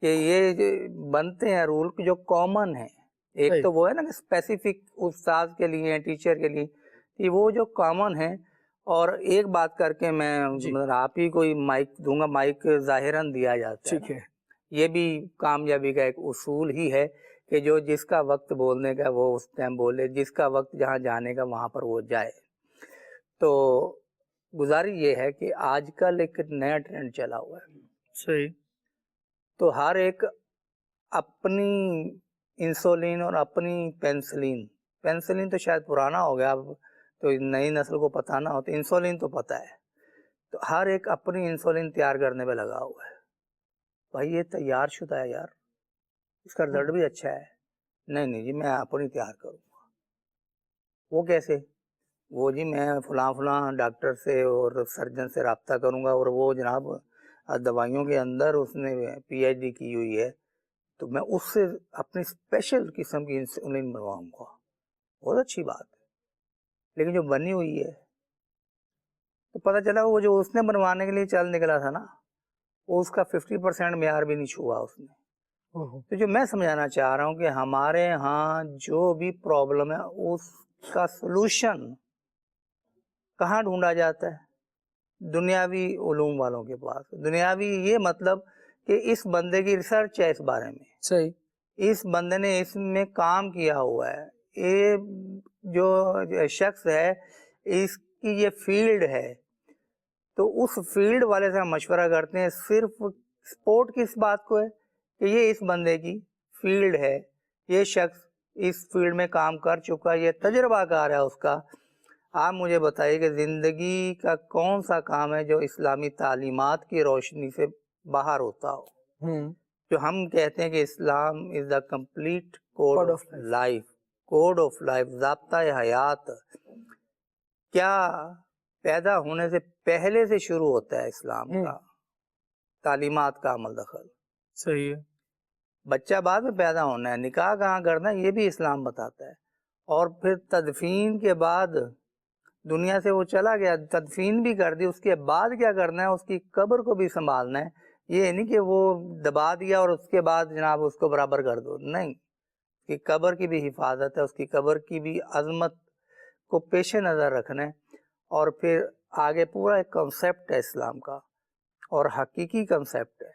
کہ یہ بنتے ہیں رول جو کامن ہیں. ایک تو وہ ہے نا کہ اسپیسیفک استاد کے لیے، ٹیچر کے لیے، کہ وہ جو کامن ہیں. اور ایک بات کر کے میں آپ ہی کوئی مائک دوں گا، مائک ظاہراً دیا جاتا ہے. ٹھیک ہے. یہ بھی کامیابی کا ایک اصول ہی ہے کہ جو جس کا وقت بولنے کا وہ اس ٹائم بولے، جس کا وقت جہاں جانے کا وہاں پر وہ جائے. تو گزارش یہ ہے کہ آج کل ایک نیا ٹرینڈ چلا ہوا ہے. صحیح. تو ہر ایک اپنی انسولین اور اپنی پینسلین تو شاید پرانا ہو گیا، اب تو نئی نسل کو پتہ نہ ہوتا. انسولین تو پتہ ہے. تو ہر ایک اپنی انسولین تیار کرنے پہ لگا ہوا ہے. بھائی یہ تیار شدہ ہے یار، اس کا رزلٹ بھی اچھا ہے. نہیں جی میں اپنی تیار کروں گا. وہ کیسے؟ وہ جی میں فلاں ڈاکٹر سے اور سرجن سے رابطہ کروں گا اور وہ جناب دوائیوں کے اندر اس نے PhD کی ہوئی ہے تو میں اس سے اپنی اسپیشل قسم کی انسولین بنواؤں گا. بہت اچھی بات ہے. لیکن جو بنی ہوئی ہے تو پتہ چلا وہ جو اس نے بنوانے کے لیے چل نکلا تھا نا، وہ اس کا 50% معیار بھی نہیں چھوا اس نے. تو جو میں سمجھانا چاہ رہا ہوں کہ ہمارے ہاں جو بھی پرابلم ہے اس کا سلوشن کہاں ڈھونڈا جاتا ہے؟ دنیاوی علوم والوں کے پاس. دنیاوی یہ مطلب کہ اس بندے کی ریسرچ ہے اس بارے میں. صحیح. اس بندے نے اس میں کام کیا ہوا ہے. یہ جو شخص ہے اس کی یہ فیلڈ ہے. تو اس فیلڈ والے سے ہم مشورہ کرتے ہیں. صرف سپورٹ کس بات کو ہے کہ یہ اس بندے کی فیلڈ ہے، یہ شخص اس فیلڈ میں کام کر چکا، یہ تجربہ کار ہے اس کا. آپ مجھے بتائیے کہ زندگی کا کون سا کام ہے جو اسلامی تعلیمات کی روشنی سے باہر ہوتا ہو. ہوں. جو ہم کہتے ہیں کہ Islam is the complete code Code of of life. Life, code of life, ضابطۂ حیات. کیا پیدا ہونے سے پہلے سے شروع ہوتا ہے اسلام کا تعلیمات کا عمل دخل. صحیح ہے. بچہ بعد میں پیدا ہونا ہے، نکاح کہاں کرنا ہے یہ بھی اسلام بتاتا ہے. اور پھر تدفین کے بعد دنیا سے وہ چلا گیا، تدفین بھی کر دی، اس کے بعد کیا کرنا ہے؟ اس کی قبر کو بھی سنبھالنا ہے. یہ نہیں کہ وہ دبا دیا اور اس کے بعد جناب اس کو برابر کر دو، نہیں. اس کی قبر کی بھی حفاظت ہے، اس کی قبر کی بھی عظمت کو پیش نظر رکھنا ہے. اور پھر آگے پورا ایک کنسیپٹ ہے اسلام کا، اور حقیقی کنسیپٹ ہے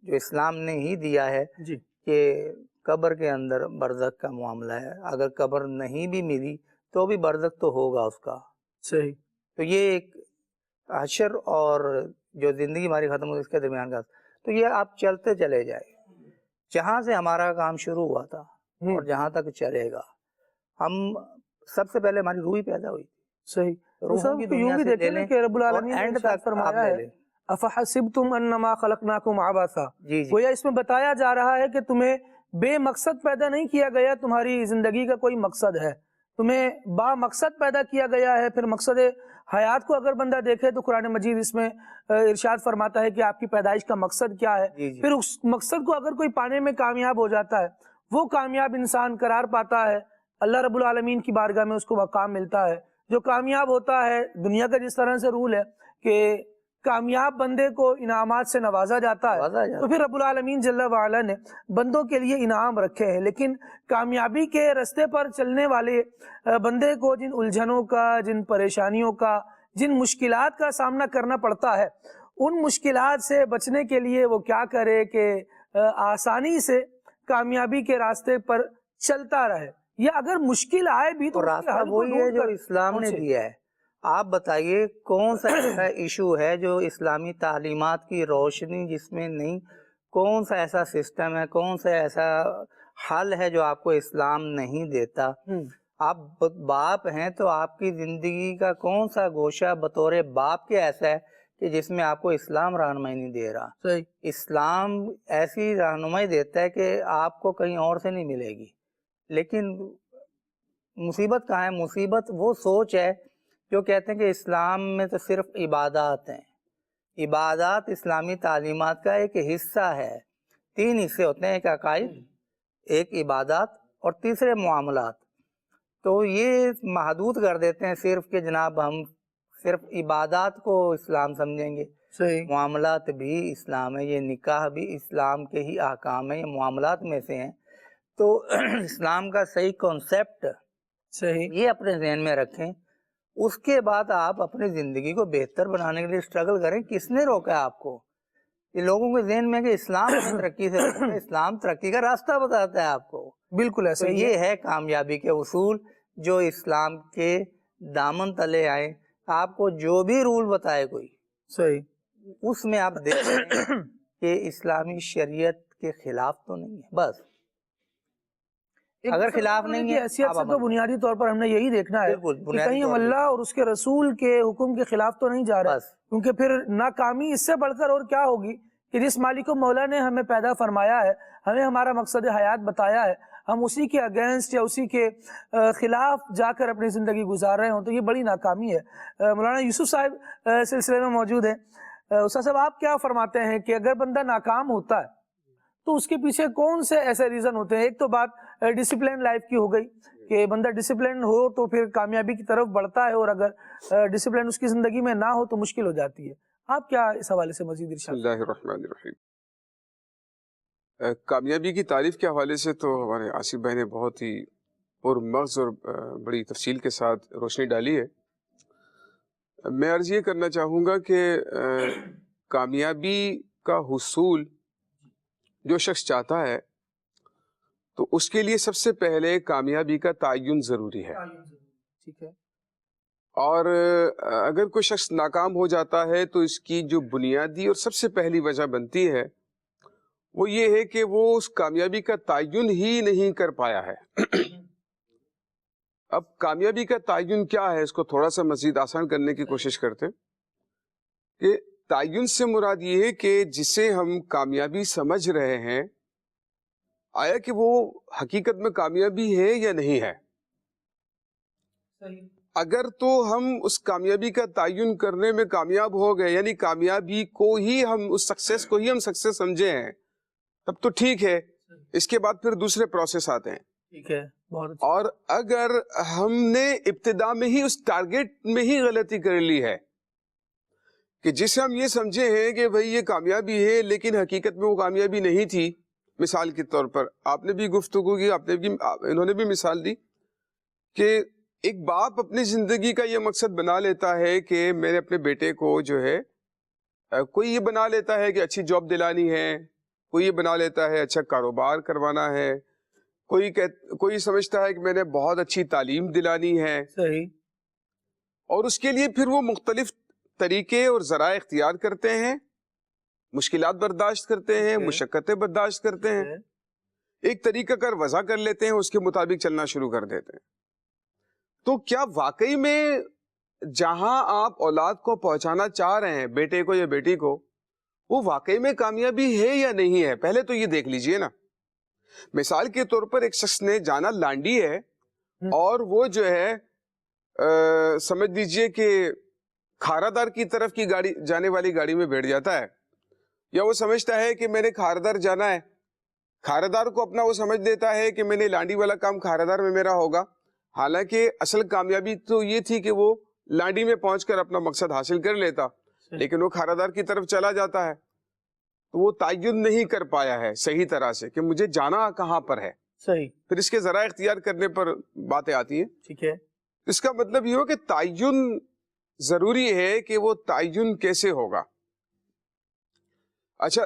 جو اسلام نے ہی دیا ہے جی. کہ قبر کے اندر برزخ کا معاملہ ہے. اگر قبر نہیں بھی ملی تو بھی برزخ تو ہوگا اس کا. صحیح. تو یہ ایک حشر اور جو زندگی ہماری ختم ہوئی اس کے درمیان کا، تو یہ آپ چلتے چلے جائیں جہاں سے ہمارا کام شروع ہوا تھا اور جہاں تک چلے گا. ہم سب سے پہلے ہماری روح ہی پیدا ہوئی. صحیح. روحوں کی دنیا بھی سے دیکھیں لے نا لیں کہ رب اور العالمین نے اینڈ ارشاد تک آپ فرمایا لے ہے لیں. افحسبتم انما خلقناکم عبثا. جی جی گویا اس میں بتایا جا رہا ہے کہ تمہیں بے مقصد پیدا نہیں کیا گیا، تمہاری زندگی کا کوئی مقصد ہے، تمہیں با مقصد پیدا کیا گیا ہے. پھر مقصد حیات کو اگر بندہ دیکھے تو قرآن مجید اس میں ارشاد فرماتا ہے کہ آپ کی پیدائش کا مقصد کیا ہے. جی جی. پھر اس مقصد کو اگر کوئی پانے میں کامیاب ہو جاتا ہے، وہ کامیاب انسان قرار پاتا ہے، اللہ رب العالمین کی بارگاہ میں اس کو مقام ملتا ہے. جو کامیاب ہوتا ہے، دنیا کا جس طرح سے رول ہے کہ کامیاب بندے کو انعامات سے نوازا جاتا ہے، تو پھر رب العالمین جل وعلا نے بندوں کے لیے انعام رکھے ہیں. لیکن کامیابی کے رستے پر چلنے والے بندے کو جن الجھنوں کا، جن پریشانیوں کا، جن مشکلات کا سامنا کرنا پڑتا ہے، ان مشکلات سے بچنے کے لیے وہ کیا کرے کہ آسانی سے کامیابی کے راستے پر چلتا رہے، یا اگر مشکل آئے بھی تو اور اس کے راستہ حل کو وہی ہے ڈھونڈ جو کر اسلام نے پہنچے. دیا ہے. آپ بتائیے کون سا ایسا ایشو ہے جو اسلامی تعلیمات کی روشنی جس میں نہیں؟ کون سا ایسا سسٹم ہے، کون سا ایسا حل ہے جو آپ کو اسلام نہیں دیتا؟ آپ باپ ہیں تو آپ کی زندگی کا کون سا گوشہ بطور باپ کے ایسا ہے کہ جس میں آپ کو اسلام رہنمائی نہیں دے رہا؟ صحیح. اسلام ایسی رہنمائی دیتا ہے کہ آپ کو کہیں اور سے نہیں ملے گی. لیکن مصیبت کہاں ہے؟ مصیبت وہ سوچ ہے جو کہتے ہیں کہ اسلام میں تو صرف عبادات ہیں. عبادات اسلامی تعلیمات کا ایک حصہ ہے. 3 حصے ہوتے ہیں، ایک عقائد، ایک عبادات، اور تیسرے معاملات. تو یہ محدود کر دیتے ہیں صرف کہ جناب ہم صرف عبادات کو اسلام سمجھیں گے. صحیح. معاملات بھی اسلام ہے، یہ نکاح بھی اسلام کے ہی احکام ہیں، یہ معاملات میں سے ہیں. تو اسلام کا صحیح کانسیپٹ صحیح. یہ اپنے ذہن میں رکھیں. اس کے بعد آپ اپنی زندگی کو بہتر بنانے کے لیے اسٹرگل کریں. کس نے روکا ہے آپ کو؟ یہ لوگوں کے ذہن میں کہ اسلام ترقی سے روکتا ہے. اسلام ترقی کا راستہ بتاتا ہے آپ کو. بالکل ایسا تو ہی یہ ہے کامیابی کے اصول جو اسلام کے دامن تلے آئے. آپ کو جو بھی رول بتائے کوئی، صحیح، اس میں آپ دیکھیں کہ اسلامی شریعت کے خلاف تو نہیں ہے. بس اگر خلاف نہیں ہے حیثیت آپ سے عمل تو کریں. بنیادی طور پر ہم نے یہی دیکھنا ہے بالکل کہ بنیادی کہیں ہم طور پہ اللہ اور اس کے رسول کے حکم کے خلاف تو نہیں جا رہے، بس کیونکہ پھر ناکامی اس سے بڑھ کر اور کیا ہوگی کہ جس مالک و مولا نے ہمیں پیدا فرمایا ہے، ہمیں ہمارا مقصد حیات بتایا ہے، ہم اسی کے اگینسٹ یا اسی کے خلاف جا کر اپنی زندگی گزار رہے ہوں، تو یہ بڑی ناکامی ہے. مولانا یوسف صاحب سلسلے میں موجود ہیں. استاد صاحب آپ کیا فرماتے ہیں کہ اگر بندہ ناکام ہوتا ہے تو اس کے پیچھے کون سے ایسے ریزن ہوتے ہیں؟ ایک تو بات ڈسپلن لائف کی ہو گئی کہ بندہ ڈسپلن ہو تو پھر کامیابی کی طرف بڑھتا ہے، اور اگر ڈسپلن اس کی زندگی میں نہ ہو تو مشکل ہو جاتی ہے. آپ کیا اس حوالے سے مزید بسم ارشاد؟ اللہ الرحمن الرحیم. کامیابی کی تعریف کے حوالے سے تو ہمارے آصف بھائی نے بہت ہی پرمغز اور بڑی تفصیل کے ساتھ روشنی ڈالی ہے. میں عرض یہ کرنا چاہوں گا کہ کامیابی کا حصول جو شخص چاہتا ہے تو اس کے لیے سب سے پہلے کامیابی کا تعین ضروری ہے. ٹھیک ہے. اور اگر کوئی شخص ناکام ہو جاتا ہے تو اس کی جو بنیادی اور سب سے پہلی وجہ بنتی ہے وہ یہ ہے کہ وہ اس کامیابی کا تعین ہی نہیں کر پایا ہے. اب کامیابی کا تعین کیا ہے، اس کو تھوڑا سا مزید آسان کرنے کی کوشش کرتے ہیں کہ تعین سے مراد یہ ہے کہ جسے ہم کامیابی سمجھ رہے ہیں آیا کہ وہ حقیقت میں کامیابی ہے یا نہیں ہے. اگر تو ہم اس کامیابی کا تعین کرنے میں کامیاب ہو گئے، یعنی کامیابی کو ہی ہم اس سکسیس کو ہی ہم سکسیس سمجھے ہیں، تب تو ٹھیک ہے. اس کے بعد پھر دوسرے پروسیس آتے ہیں. ٹھیک ہے، بہت اچھا. اور اگر ہم نے ابتدا میں ہی اس ٹارگیٹ میں ہی غلطی کر لی ہے کہ جسے ہم یہ سمجھے ہیں کہ بھئی یہ کامیابی ہے لیکن حقیقت میں وہ کامیابی نہیں تھی. مثال کے طور پر آپ نے بھی گفتگو کی، انہوں نے بھی مثال دی کہ ایک باپ اپنی زندگی کا یہ مقصد بنا لیتا ہے کہ میں نے اپنے بیٹے کو جو ہے کوئی یہ بنا لیتا ہے کہ اچھی جاب دلانی ہے، کوئی یہ بنا لیتا ہے اچھا کاروبار کروانا ہے، کوئی سمجھتا ہے کہ میں نے بہت اچھی تعلیم دلانی ہے. صحیح. اور اس کے لیے پھر وہ مختلف طریقے اور ذرائع اختیار کرتے ہیں، مشکلات برداشت کرتے ہیں، مشقتیں برداشت کرتے ہیں، ایک طریقہ کار وضع کر لیتے ہیں، اس کے مطابق چلنا شروع کر دیتے ہیں. تو کیا واقعی میں جہاں آپ اولاد کو پہنچانا چاہ رہے ہیں، بیٹے کو یا بیٹی کو، وہ واقعی میں کامیابی ہے یا نہیں ہے؟ پہلے تو یہ دیکھ لیجئے نا. مثال کے طور پر ایک شخص نے جانا لانڈی ہے اور وہ جو ہے سمجھ لیجئے کہ کھارا دار کی طرف کی گاڑی جانے والی گاڑی میں بیٹھ جاتا ہے، یا وہ سمجھتا ہے کہ میں نے کھارا دار جانا ہے. کھارا دار کو اپنا وہ سمجھ لیتا ہے کہ میں نے لانڈی والا کام کھارا دار میں میرا ہوگا، حالانکہ اصل کامیابی تو یہ تھی کہ وہ لانڈی میں پہنچ کر اپنا مقصد حاصل کر لیتا، لیکن وہ کھارا دار کی طرف چلا جاتا ہے. تو وہ تعین نہیں کر پایا ہے صحیح طرح سے کہ مجھے جانا کہاں پر ہے. صحیح. پھر اس کے ذرائع اختیار کرنے پر باتیں آتی ہیں. ٹھیک ہے. اس کا مطلب یہ ہو کہ تعین ضروری ہے کہ وہ تعین کیسے ہوگا. اچھا،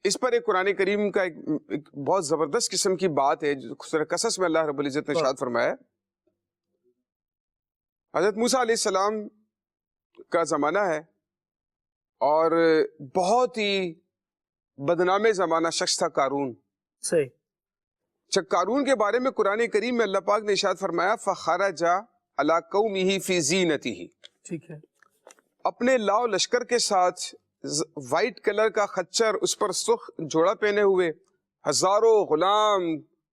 اس پر ایک قرآن کریم کا ایک بہت زبردست قسم کی بات ہے جو سورہ قصص میں اللہ رب العزت نے ارشاد فرمایا. حضرت موسیٰ علیہ السلام کا زمانہ ہے اور بہت ہی بدنام زمانہ شخص تھا قارون. صحیح. اچھا، قارون کے بارے میں قرآن کریم میں اللہ پاک نے ارشاد فرمایا فخرج علی قومہ فی زینتہ. ٹھیک ہے. اپنے لاؤ لشکر کے ساتھ وائٹ کلر کا خچر، اس پر سرخ جوڑا پہنے ہوئے، ہزاروں غلام،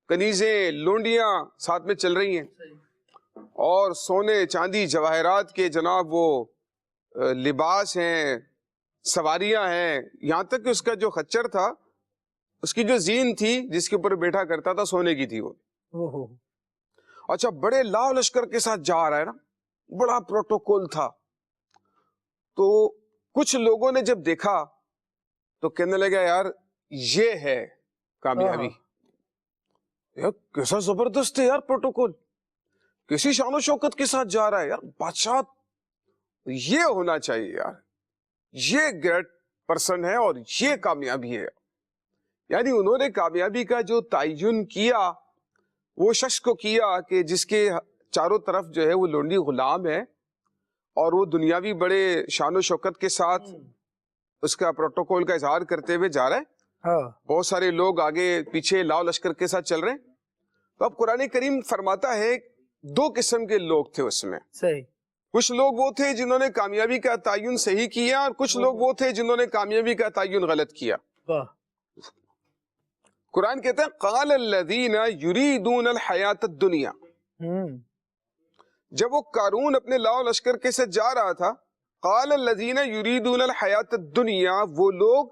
کنیزیں، لونڈیاں ساتھ میں چل رہی ہیں، اور سونے چاندی جواہرات کے جناب وہ لباس ہیں، سواریاں ہیں، یہاں تک کہ اس کا جو خچر تھا، اس کی جو زین تھی جس کے اوپر بیٹھا کرتا تھا، سونے کی تھی وہ. اچھا، بڑے لاؤ لشکر کے ساتھ جا رہا ہے نا، بڑا پروٹوکول تھا. تو کچھ لوگوں نے جب دیکھا تو کہنے لگا یار یہ ہے کامیابی. یار کیسا زبردست ہے یار پروٹوکول، کیسی شان و شوکت کے ساتھ جا رہا ہے یار، بادشاہ یہ ہونا چاہیے یار، یہ گریٹ پرسن ہے اور یہ کامیابی ہے. یعنی انہوں نے کامیابی کا جو تعین کیا وہ شخص کو کیا کہ جس کے چاروں طرف جو ہے وہ لونڈی غلام ہے اور وہ دنیاوی بڑے شان و شوکت کے ساتھ اس کا پروٹوکول کا اظہار کرتے ہوئے جا رہا ہے. بہت سارے لوگ آگے پیچھے لاؤ لشکر کے ساتھ چل رہے ہیں. تو اب قرآن کریم فرماتا ہے دو قسم کے لوگ تھے اس میں. صحیح. کچھ لوگ وہ تھے جنہوں نے کامیابی کا تعین صحیح کیا اور کچھ لوگ وہ تھے جنہوں نے کامیابی کا تعین غلط کیا. قرآن کہتا ہے قال الذین یریدون الحیات الدنیا. جب وہ قارون اپنے لاؤ لشکر کے ساتھ جا رہا تھا، قال الذین یریدون الحیات الدنیا، وہ لوگ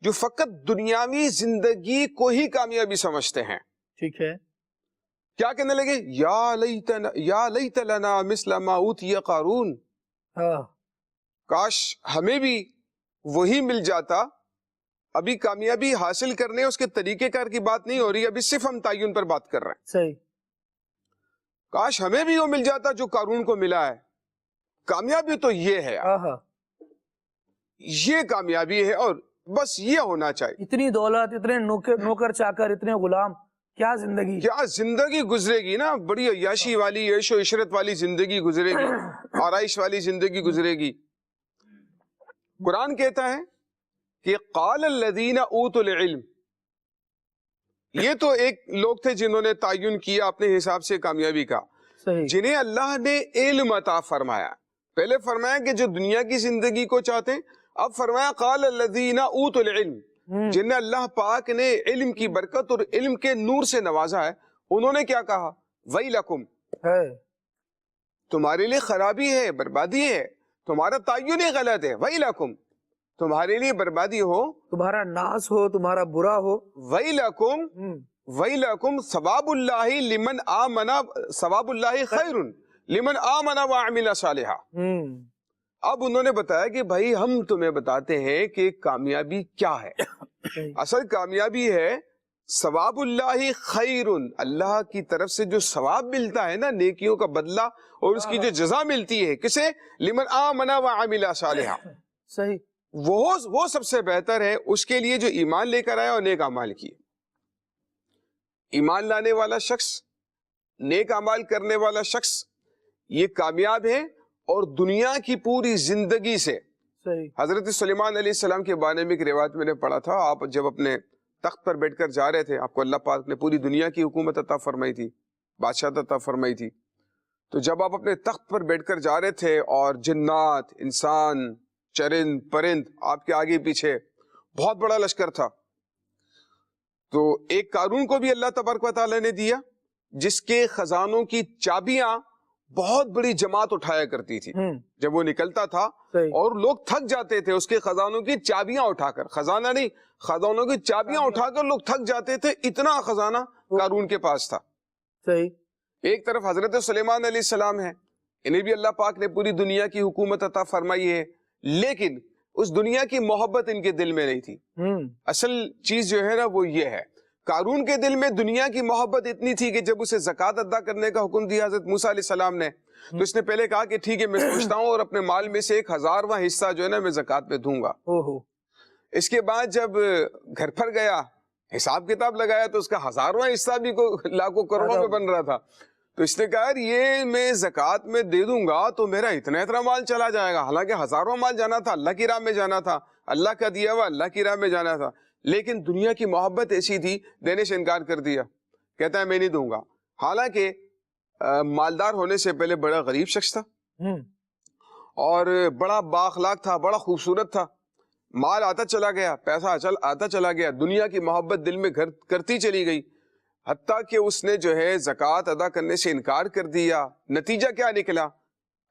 جو فقط دنیاوی زندگی کو ہی کامیابی سمجھتے ہیں. ٹھیک ہے. کیا کہنے لگے؟ یا لیت لنا مثل ما اوتی قارون. کاش ہمیں بھی وہی مل جاتا. ابھی کامیابی حاصل کرنے اس کے طریقہ کار کی بات نہیں ہو رہی، ابھی صرف ہم تعین پر بات کر رہے ہیں. صحیح. کاش ہمیں بھی وہ مل جاتا جو قارون کو ملا ہے. کامیابی تو یہ ہے، یہ کامیابی ہے اور بس یہ ہونا چاہیے. اتنی دولت، اتنے نوکر چاکر، اتنے غلام، کیا زندگی، کیا زندگی گزرے گی نا، بڑی عیاشی والی، عیش و عشرت والی زندگی گزرے گی، آرائش والی زندگی گزرے گی. قرآن کہتا ہے کہ قال الذین اوتوا العلم، یہ تو ایک لوگ تھے جنہوں نے تعین کیا اپنے حساب سے کامیابی کا، جنہیں اللہ نے علم عطا فرمایا. پہلے فرمایا کہ جو دنیا کی زندگی کو چاہتے ہیں، اب فرمایا قال الذین اوتوا العلم، جنہیں اللہ پاک نے علم کی برکت اور علم کے نور سے نوازا ہے، انہوں نے کیا کہا؟ ویلکم، تمہارے لیے خرابی ہے، بربادی ہے، تمہارا تعین ہی غلط ہے، ویلکم، تمہارے لیے بربادی ہو، تمہارا ناس ہو، تمہارا برا ہو، ویلکم ویلکم ثواب اللہ لمن آمن، ثواب اللہ خیر لمن آمن وعمل صالحا۔ اب انہوں نے بتایا کہ بھائی ہم تمہیں بتاتے ہیں کہ کامیابی کیا ہے۔ اصل کامیابی ہے ثواب اللہ خیر، اللہ کی طرف سے جو ثواب ملتا ہے نا، نیکیوں کا بدلہ اور اس کی جو جزا ملتی ہے، کسے؟ لمن آمن وعمل صالحا، صحیح، وہ سب سے بہتر ہے اس کے لیے جو ایمان لے کر آیا اور نیک اعمال کیے۔ ایمان لانے والا شخص، نیک اعمال کرنے والا شخص یہ کامیاب ہے، اور دنیا کی پوری زندگی سے، صحیح، حضرت سلیمان علیہ السلام کے بارے میں ایک روایت میں نے پڑھا تھا، آپ جب اپنے تخت پر بیٹھ کر جا رہے تھے، آپ کو اللہ پاک نے پوری دنیا کی حکومت عطا فرمائی تھی، بادشاہت عطا فرمائی تھی، تو جب آپ اپنے تخت پر بیٹھ کر جا رہے تھے اور جنات، انسان، چرند پرند آپ کے آگے پیچھے بہت بڑا لشکر تھا، تو ایک قارون کو بھی اللہ تبارک و تعالیٰ نے دیا جس کے خزانوں کی چابیاں بہت بڑی جماعت اٹھایا کرتی تھی، جب وہ نکلتا تھا اور لوگ تھک جاتے تھے اس کے خزانوں کی چابیاں اٹھا کر، خزانہ نہیں، خزانوں کی چابیاں اٹھا کر لوگ تھک جاتے تھے، اتنا خزانہ قارون کے پاس تھا۔ صحیح، ایک طرف حضرت سلیمان علیہ السلام ہے، انہیں بھی اللہ پاک نے پوری دنیا کی حکومت عطا فرمائی ہے، لیکن اس دنیا کی محبت ان کے دل میں نہیں تھی۔ اصل چیز جو ہے نا وہ یہ ہے، قارون کے دل میں دنیا کی محبت اتنی تھی کہ جب اسے زکوٰۃ ادا کرنے کا حکم دیا حضرت موسیٰ علیہ السلام نے، تو اس نے پہلے کہا کہ ٹھیک ہے میں سوچتا ہوں اور اپنے مال میں سے 1000واں حصہ جو ہے نا میں زکوٰۃ پہ دوں گا۔ اس کے بعد جب گھر پر گیا، حساب کتاب لگایا تو اس کا 1000واں حصہ بھی لاکھوں کروڑوں میں بن رہا تھا، تو اس نے کہا یار یہ میں زکوٰۃ میں دے دوں گا تو میرا اتنا مال چلا جائے گا، حالانکہ 1000واں مال جانا تھا، اللہ کی راہ میں جانا تھا، اللہ کا دیا ہوا اللہ کی راہ میں جانا تھا، لیکن دنیا کی محبت ایسی تھی، دینے سے انکار کر دیا، کہتا ہے میں نہیں دوں گا، حالانکہ مالدار ہونے سے پہلے بڑا غریب شخص تھا اور بڑا بااخلاق تھا، بڑا خوبصورت تھا، مال آتا چلا گیا، پیسہ آتا چلا گیا، دنیا کی محبت دل میں کرتی چلی گئی، حتیٰ کہ اس نے جو ہے زکوٰۃ ادا کرنے سے انکار کر دیا۔ نتیجہ کیا نکلا؟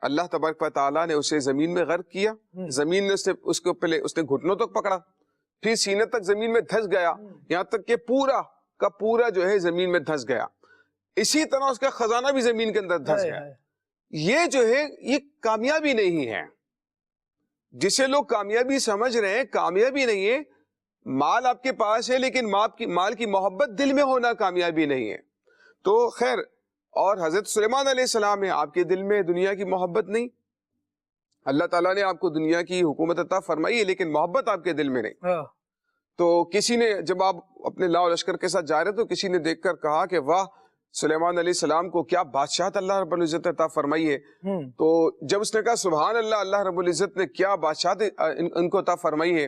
اللہ تبارک و تعالیٰ نے اسے زمین میں غرق کیا، زمین نے اس کو پہلے اس نے گھٹنوں تک پکڑا، پھر سینے تک زمین میں دھس گیا، یہاں تک کہ پورا کا پورا جو ہے زمین میں دھس گیا، اسی طرح اس کا خزانہ بھی زمین کے اندر دھس گیا۔ یہ جو ہے یہ کامیابی نہیں ہے، جسے لوگ کامیابی سمجھ رہے ہیں، کامیابی نہیں ہے، مال آپ کے پاس ہے لیکن مال کی محبت دل میں ہونا کامیابی نہیں ہے۔ تو خیر، اور حضرت سلیمان علیہ السلام ہے، آپ کے دل میں دنیا کی محبت نہیں، اللہ تعالیٰ نے آپ کو دنیا کی حکومت عطا فرمائی ہے لیکن محبت آپ کے دل میں نہیں۔ تو کسی نے جب آپ اپنے لاؤ لشکر کے ساتھ جا رہے تو کسی نے دیکھ کر کہا کہ واہ، سلیمان علیہ السلام کو کیا بادشاہت اللہ رب العزت عطا فرمائی ہے۔ تو جب اس نے کہا سبحان اللہ، اللہ رب العزت نے کیا بادشاہت ان کو عطا فرمائی ہے،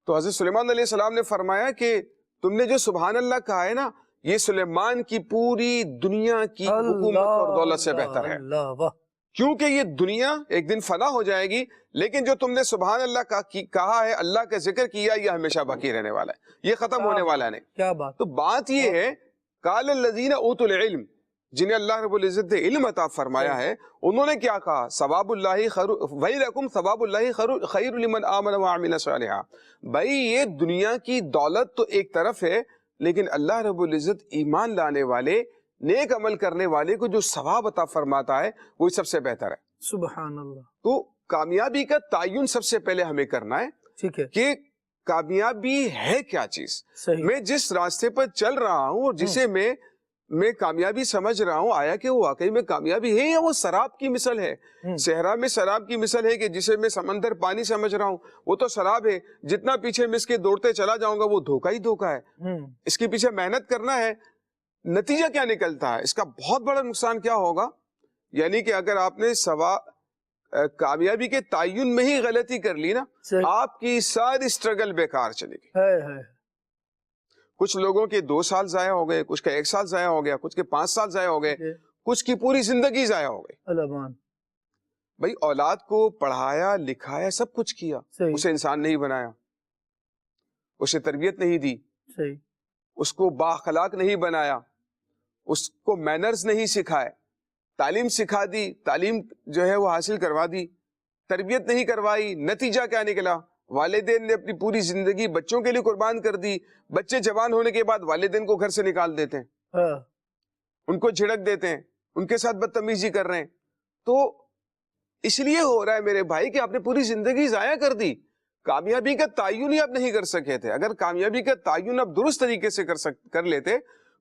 تو حضرت سلیمان علیہ السلام نے فرمایا کہ تم نے جو سبحان اللہ کہا ہے نا، یہ سلیمان کی پوری دنیا کی حکومت اور دولت سے بہتر ہے، کیونکہ یہ دنیا ایک دن فنا ہو جائے گی، لیکن جو تم نے سبحان اللہ کہا ہے، اللہ کا ذکر کیا، یہ ہمیشہ باقی رہنے والا ہے، یہ ختم ہونے والا نہیں۔ کیا بات! تو بات یہ ہے، قال الذین اوتوا العلم، جنہیں اللہ رب العزت نے علم عطا فرمایا ہے، انہوں نے کیا کہا؟ ثواب اللہ خیر، ویلکم ثواب اللہ خیر لمن آمن وعمل صالحا۔ بھائی یہ دنیا کی دولت تو ایک طرف ہے، لیکن اللہ رب العزت ایمان لانے والے، نیک عمل کرنے والے کو جو ثواب عطا فرماتا ہے وہی سب سے بہتر ہے۔ سبحان اللہ۔ تو کامیابی کا تعین سب سے پہلے ہمیں کرنا ہے ٹھیک ہے کہ کامیابی ہے کیا چیز، صحیح، میں جس راستے پر چل رہا ہوں اور جسے میں کامیابی سمجھ رہا ہوں، آیا کہ وہ واقعی میں کامیابی ہے یا وہ شراب کی مثل ہے؟ صحرا میں شراب کی مثل ہے کہ جسے میں سمندر پانی سمجھ رہا ہوں، وہ تو شراب ہے، جتنا پیچھے میں اس کے دوڑتے چلا جاؤں گا وہ دھوکہ ہی دھوکہ ہے، اس کے پیچھے محنت کرنا ہے، نتیجہ کیا نکلتا ہے؟ اس کا بہت بڑا نقصان کیا ہوگا؟ یعنی کہ اگر آپ نے کامیابی کے تعین میں ہی غلطی کر لی نا، آپ کی ساری اسٹرگل بیکار چلے گی۔ کچھ لوگوں کے 2 سال ضائع ہو گئے، کچھ کا 1 سال ضائع ہو گیا، کچھ کے 5 سال ضائع ہو گئے، کچھ کی پوری زندگی ضائع ہو گئی۔ بھائی اولاد کو پڑھایا لکھایا سب کچھ کیا، صحیح اسے انسان نہیں بنایا، اسے تربیت نہیں دی، صحیح اس کو بااخلاق نہیں بنایا، اس کو مینرز نہیں سکھائے، تعلیم سکھا دی، تعلیم جو ہے وہ حاصل کروا دی، تربیت نہیں کروائی، نتیجہ کیا نکلا؟ والدین نے اپنی پوری زندگی بچوں کے لیے قربان کر دی، بچے جوان ہونے کے بعد والدین کو گھر سے نکال دیتے ہیں، ہاں ان کو جھڑک دیتے ہیں، ان کے ساتھ بدتمیزی کر رہے ہیں. تو اس لیے ہو رہا ہے میرے بھائی کہ آپ نے پوری زندگی ضائع کر دی، کامیابی کا تعین ہی آپ نہیں کر سکے تھے. اگر کامیابی کا تعین آپ درست طریقے سے کر لیتے،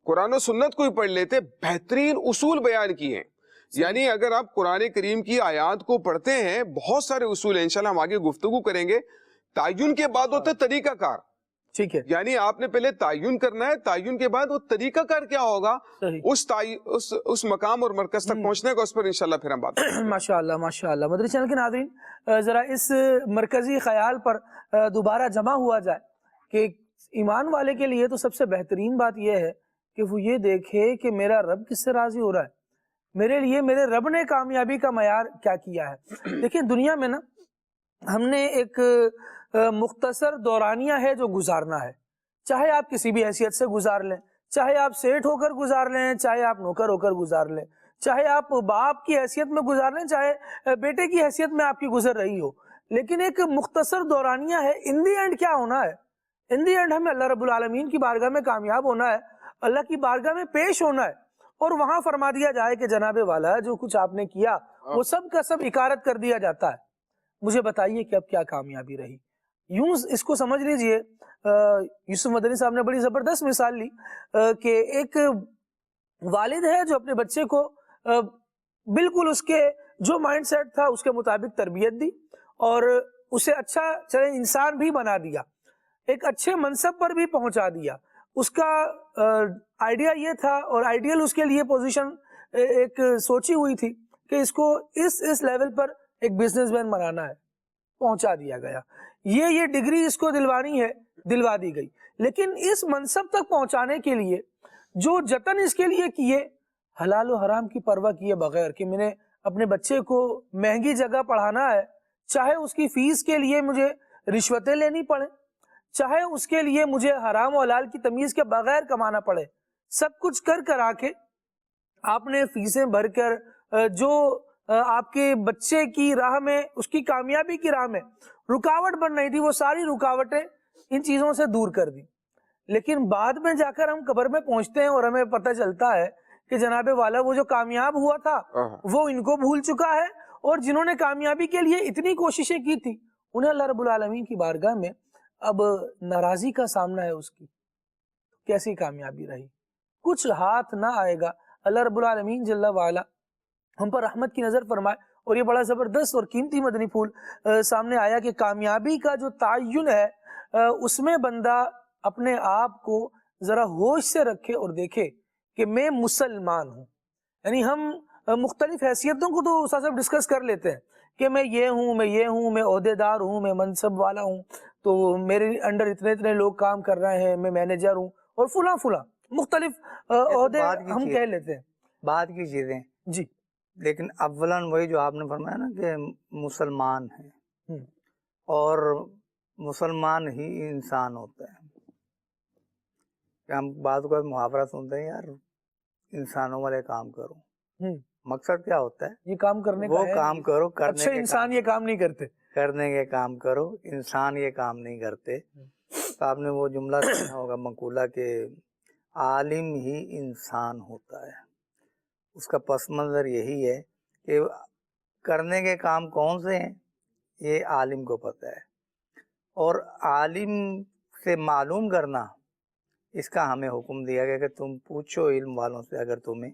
قرآن و سنت کو ہی پڑھ لیتے، بہترین اصول بیان کیے ہیں. یعنی اگر آپ قرآن کریم کی آیات کو پڑھتے ہیں، بہت سارے اصول ہیں، انشاءاللہ ہم آگے گفتگو کریں گے. تعین کے بعد ہوتا ہے طریقہ کار، ٹھیک ہے یعنی آپ نے پہلے تعین کرنا ہے، تعین کے بعد وہ طریقہ کار کیا ہوگا، صحیح اس مقام اور مرکز تک پہنچنے کا، اس پر انشاءاللہ پھر ہم بات کریں گے. ماشاءاللہ ماشاءاللہ. مدنی چینل کے ناظرین ذرا اس مرکزی خیال پر دوبارہ جمع ہوا جائے کہ ایمان والے کے لیے تو سب سے بہترین بات یہ ہے کہ وہ یہ دیکھے کہ میرا رب کس سے راضی ہو رہا ہے، میرے لیے میرے رب نے کامیابی کا معیار کیا کیا ہے. دیکھیں دنیا میں نا ہم نے ایک مختصر دورانیہ ہے جو گزارنا ہے، چاہے آپ کسی بھی حیثیت سے گزار لیں، چاہے آپ سیٹ ہو کر گزار لیں، چاہے آپ نوکر ہو کر گزار لیں، چاہے آپ باپ کی حیثیت میں گزار لیں، چاہے بیٹے کی حیثیت میں آپ کی گزر رہی ہو، لیکن ایک مختصر دورانیہ ہے. ان دی اینڈ کیا ہونا ہے؟ ان دی اینڈ ہمیں اللہ رب العالمین کی بارگاہ میں کامیاب ہونا ہے، اللہ کی بارگاہ میں پیش ہونا ہے، اور وہاں فرما دیا جائے کہ جناب والا جو کچھ آپ نے کیا وہ سب کا سب اکارت کر دیا جاتا ہے. مجھے بتائیے کہ اب کیا کامیابی رہی؟ یوں اس کو سمجھ لیجئے، یوسف مدنی صاحب نے بڑی زبردست مثال لی کہ ایک والد ہے جو اپنے بچے کو بالکل اس کے جو مائنڈ سیٹ تھا اس کے مطابق تربیت دی اور اسے اچھا چلے انسان بھی بنا دیا، ایک اچھے منصب پر بھی پہنچا دیا. اس کا آئیڈیا یہ تھا اور آئیڈیل اس کے لیے پوزیشن ایک سوچی ہوئی تھی کہ اس کو اس لیول پر ایک بزنس مین بنانا ہے، پہنچا دیا گیا. یہ ڈگری اس کو دلوانی ہے، دلوا دی گئی. لیکن اس منصب تک پہنچانے کے لیے جو جتن اس کے لیے کیے، حلال و حرام کی پرواہ کیے بغیر کہ میں نے اپنے بچے کو مہنگی جگہ پڑھانا ہے، چاہے اس کی فیس کے لیے مجھے رشوتیں لینی پڑے، چاہے اس کے لیے مجھے حرام و حلال کی تمیز کے بغیر کمانا پڑے، سب کچھ کرا کے آپ نے فیسیں بھر کر جو آپ کے بچے کی راہ میں، اس کی کامیابی کی راہ میں رکاوٹ بن رہی تھی، وہ ساری رکاوٹیں ان چیزوں سے دور کر دی. لیکن بعد میں جا کر ہم قبر میں پہنچتے ہیں اور ہمیں پتہ چلتا ہے کہ جناب والا وہ جو کامیاب ہوا تھا وہ ان کو بھول چکا ہے، اور جنہوں نے کامیابی کے لیے اتنی کوششیں کی تھی انہیں اللہ رب العالمین کی بارگاہ میں اب ناراضی کا سامنا ہے. اس کی کیسی کامیابی رہی؟ کچھ ہاتھ نہ آئے گا. اللہ رب العالمین جل وعلا ہم پر رحمت کی نظر فرمائے. اور یہ بڑا زبردست اور قیمتی مدنی پھول سامنے آیا کہ کامیابی کا جو تعین ہے اس میں بندہ اپنے آپ کو ذرا ہوش سے رکھے اور دیکھے کہ میں مسلمان ہوں. یعنی ہم مختلف حیثیتوں کو تو استاد صاحب ڈسکس کر لیتے ہیں کہ میں یہ ہوں، میں یہ ہوں، میں عہدے دار ہوں، میں منصب والا ہوں، تو میرے انڈر اتنے لوگ کام کر رہے ہیں، میں مینیجر ہوں، اور فلاں مختلف عہدے ہم کہہ لیتے ہیں، بعد کی چیزیں جی. لیکن اولاً وہی جو آپ نے فرمایا نا کہ مسلمان ہیں اور مسلمان ہی انسان ہوتا ہے. کہ ہم بعض کو محاورہ سنتے ہیں، یار انسانوں والے کام کرو، مقصد کیا ہوتا ہے؟ یہ کام کرنے وہ کام کرو، کرنے اچھے کے انسان یہ کام نہیں کرتے، کرنے کے کام کرو، انسان یہ کام نہیں کرتے. تو آپ نے وہ جملہ سنا ہوگا مقولہ کہ عالم ہی انسان ہوتا ہے. اس کا پس منظر یہی ہے کہ کرنے کے کام کون سے ہیں یہ عالم کو پتہ ہے، اور عالم سے معلوم کرنا اس کا ہمیں حکم دیا گیا کہ تم پوچھو علم والوں سے اگر تمہیں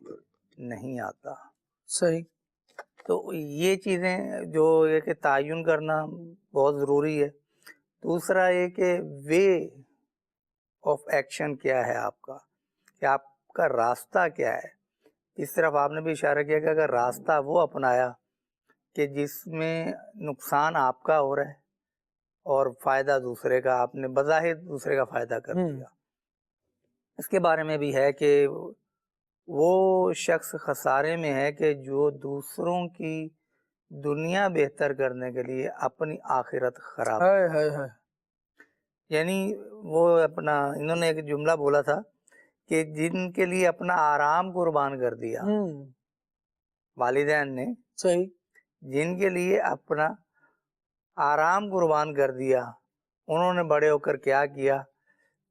نہیں آتا. صحیح. تو یہ چیزیں جو یہ کہ تعین کرنا بہت ضروری ہے. دوسرا یہ کہ وے آف ایکشن کیا ہے آپ کا، کہ آپ کا راستہ کیا ہے. اس طرف آپ نے بھی اشارہ کیا کہ اگر راستہ وہ اپنایا کہ جس میں نقصان آپ کا ہو رہا ہے اور فائدہ دوسرے کا، آپ نے بظاہر دوسرے کا فائدہ کر دیا. اس کے بارے میں بھی ہے کہ وہ شخص خسارے میں ہے کہ جو دوسروں کی دنیا بہتر کرنے کے لیے اپنی آخرت خراب. ہائے ہائے ہائے. یعنی وہ اپنا انہوں نے ایک جملہ بولا تھا کہ جن کے لیے اپنا آرام قربان کر دیا والدین نے، صحیح. جن کے لیے اپنا آرام قربان کر دیا، انہوں نے بڑے ہو کر کیا کیا؟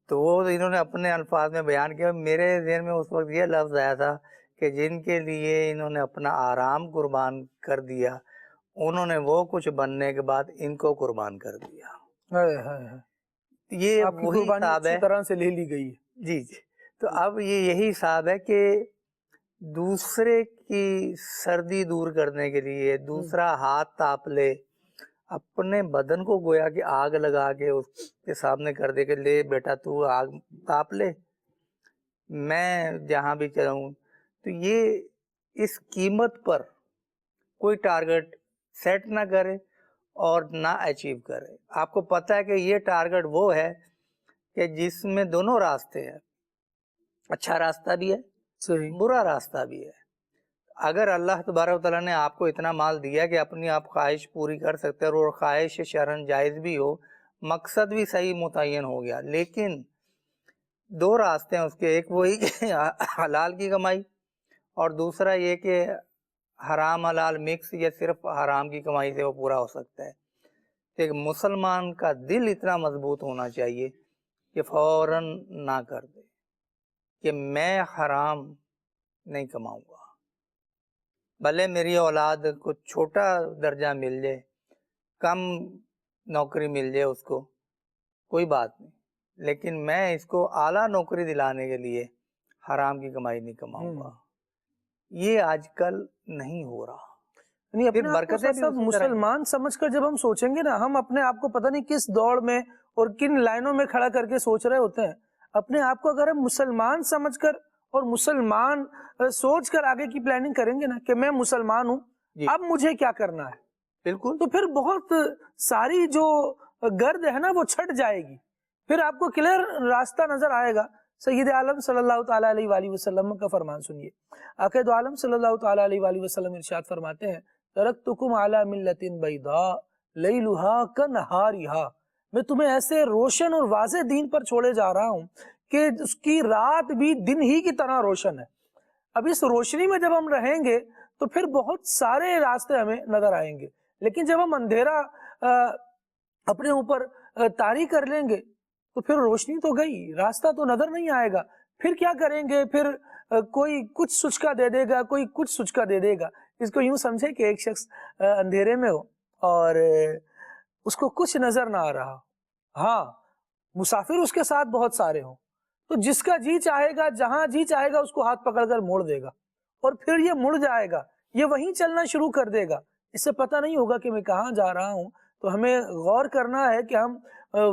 تو وہ انہوں نے اپنے الفاظ میں بیان کیا. میرے ذہن میں اس وقت یہ لفظ آیا تھا کہ جن کے لیے انہوں نے اپنا آرام قربان کر دیا، انہوں نے وہ کچھ بننے کے بعد ان کو قربان کر دیا. ہائے ہائے ہائے. یہ آپ کی وہی قربانی حساب ہے. اچھی طرح سے لے لی گئی ہے. جی جی. تو اب یہ یہی حساب ہے کہ دوسرے کی سردی دور کرنے کے لیے دوسرا ہاتھ تاپ لے، اپنے بدن کو گویا کہ آگ لگا کے اس کے سامنے کر دے کہ لے بیٹا تو آگ تاپ لے، میں جہاں بھی چلاؤں. تو یہ اس قیمت پر کوئی ٹارگٹ سیٹ نہ کرے اور نہ اچیو کرے. آپ کو پتہ ہے کہ یہ ٹارگٹ وہ ہے کہ جس میں دونوں راستے ہیں، اچھا راستہ بھی ہے، صحیح. برا راستہ بھی ہے. اگر اللہ تبارک و تعالیٰ نے آپ کو اتنا مال دیا کہ اپنی آپ خواہش پوری کر سکتے ہیں اور خواہش شرعاً جائز بھی ہو، مقصد بھی صحیح متعین ہو گیا، لیکن دو راستے ہیں اس کے، ایک وہی کہ حلال کی کمائی، اور دوسرا یہ کہ حرام حلال مکس یا صرف حرام کی کمائی سے وہ پورا ہو سکتا ہے. ایک مسلمان کا دل اتنا مضبوط ہونا چاہیے کہ فوراً نہ کر دے کہ میں حرام نہیں کماؤں گا، بھلے میری اولاد کو چھوٹا درجہ مل جائے، کم نوکری مل جائے اس کو، کوئی بات نہیں، لیکن میں اس کو اعلیٰ نوکری دلانے کے لیے حرام کی کمائی نہیں کماؤں گا. یہ آج کل نہیں ہو رہا. یعنی اپنے آپ کو برکتیں بھی سب اسی طرح ہیں. مسلمان سمجھ کر جب ہم سوچیں گے نا، ہم اپنے آپ کو پتہ نہیں کس دوڑ میں اور کن لائنوں میں کھڑا کر کے سوچ رہے ہوتے ہیں. اپنے آپ کو اگر ہم مسلمان سمجھ کر اور مسلمان سوچ کر آگے کی پلاننگ کریں گے نا کہ میں مسلمان ہوں، جی. اب مجھے کیا کرنا ہے، بالکل. تو پھر بہت ساری جو گرد ہے نا وہ چھٹ جائے گی. پھر آپ کو کلیئر راستہ نظر آئے گا. سید عالم صلی اللہ تعالیٰ علیہ وآلہ وسلم کا فرمان سنیے. آقا دو عالم صلی اللہ تعالیٰ علیہ وآلہ وسلم ارشاد فرماتے ہیں، ترکتکم علی ملت بیضاء لیلھا کنہارھا، میں تمہیں ایسے روشن اور واضح دین پر چھوڑے جا رہا ہوں کہ اس کی رات بھی دن ہی کی طرح روشن ہے. اب اس روشنی میں جب ہم رہیں گے تو پھر بہت سارے راستے ہمیں نظر آئیں گے، لیکن جب ہم اندھیرا اپنے اوپر طاری کر لیں گے تو پھر روشنی تو گئی، راستہ تو نظر نہیں آئے گا. پھر کیا کریں گے؟ پھر کوئی کچھ سچکا دے دے گا، کوئی کچھ سچکا دے دے گا. اس کو یوں سمجھے کہ ایک شخص اندھیرے میں ہو اور اس کو کچھ نظر نہ آ رہا، ہاں مسافر اس کے ساتھ بہت سارے ہوں، تو جس کا جی چاہے گا، جہاں جی چاہے گا اس کو ہاتھ پکڑ کر موڑ دے گا، اور پھر یہ مڑ جائے گا، یہ وہیں چلنا شروع کر دے گا. اس سے پتہ نہیں ہوگا کہ میں کہاں جا رہا ہوں. تو ہمیں غور کرنا ہے کہ ہم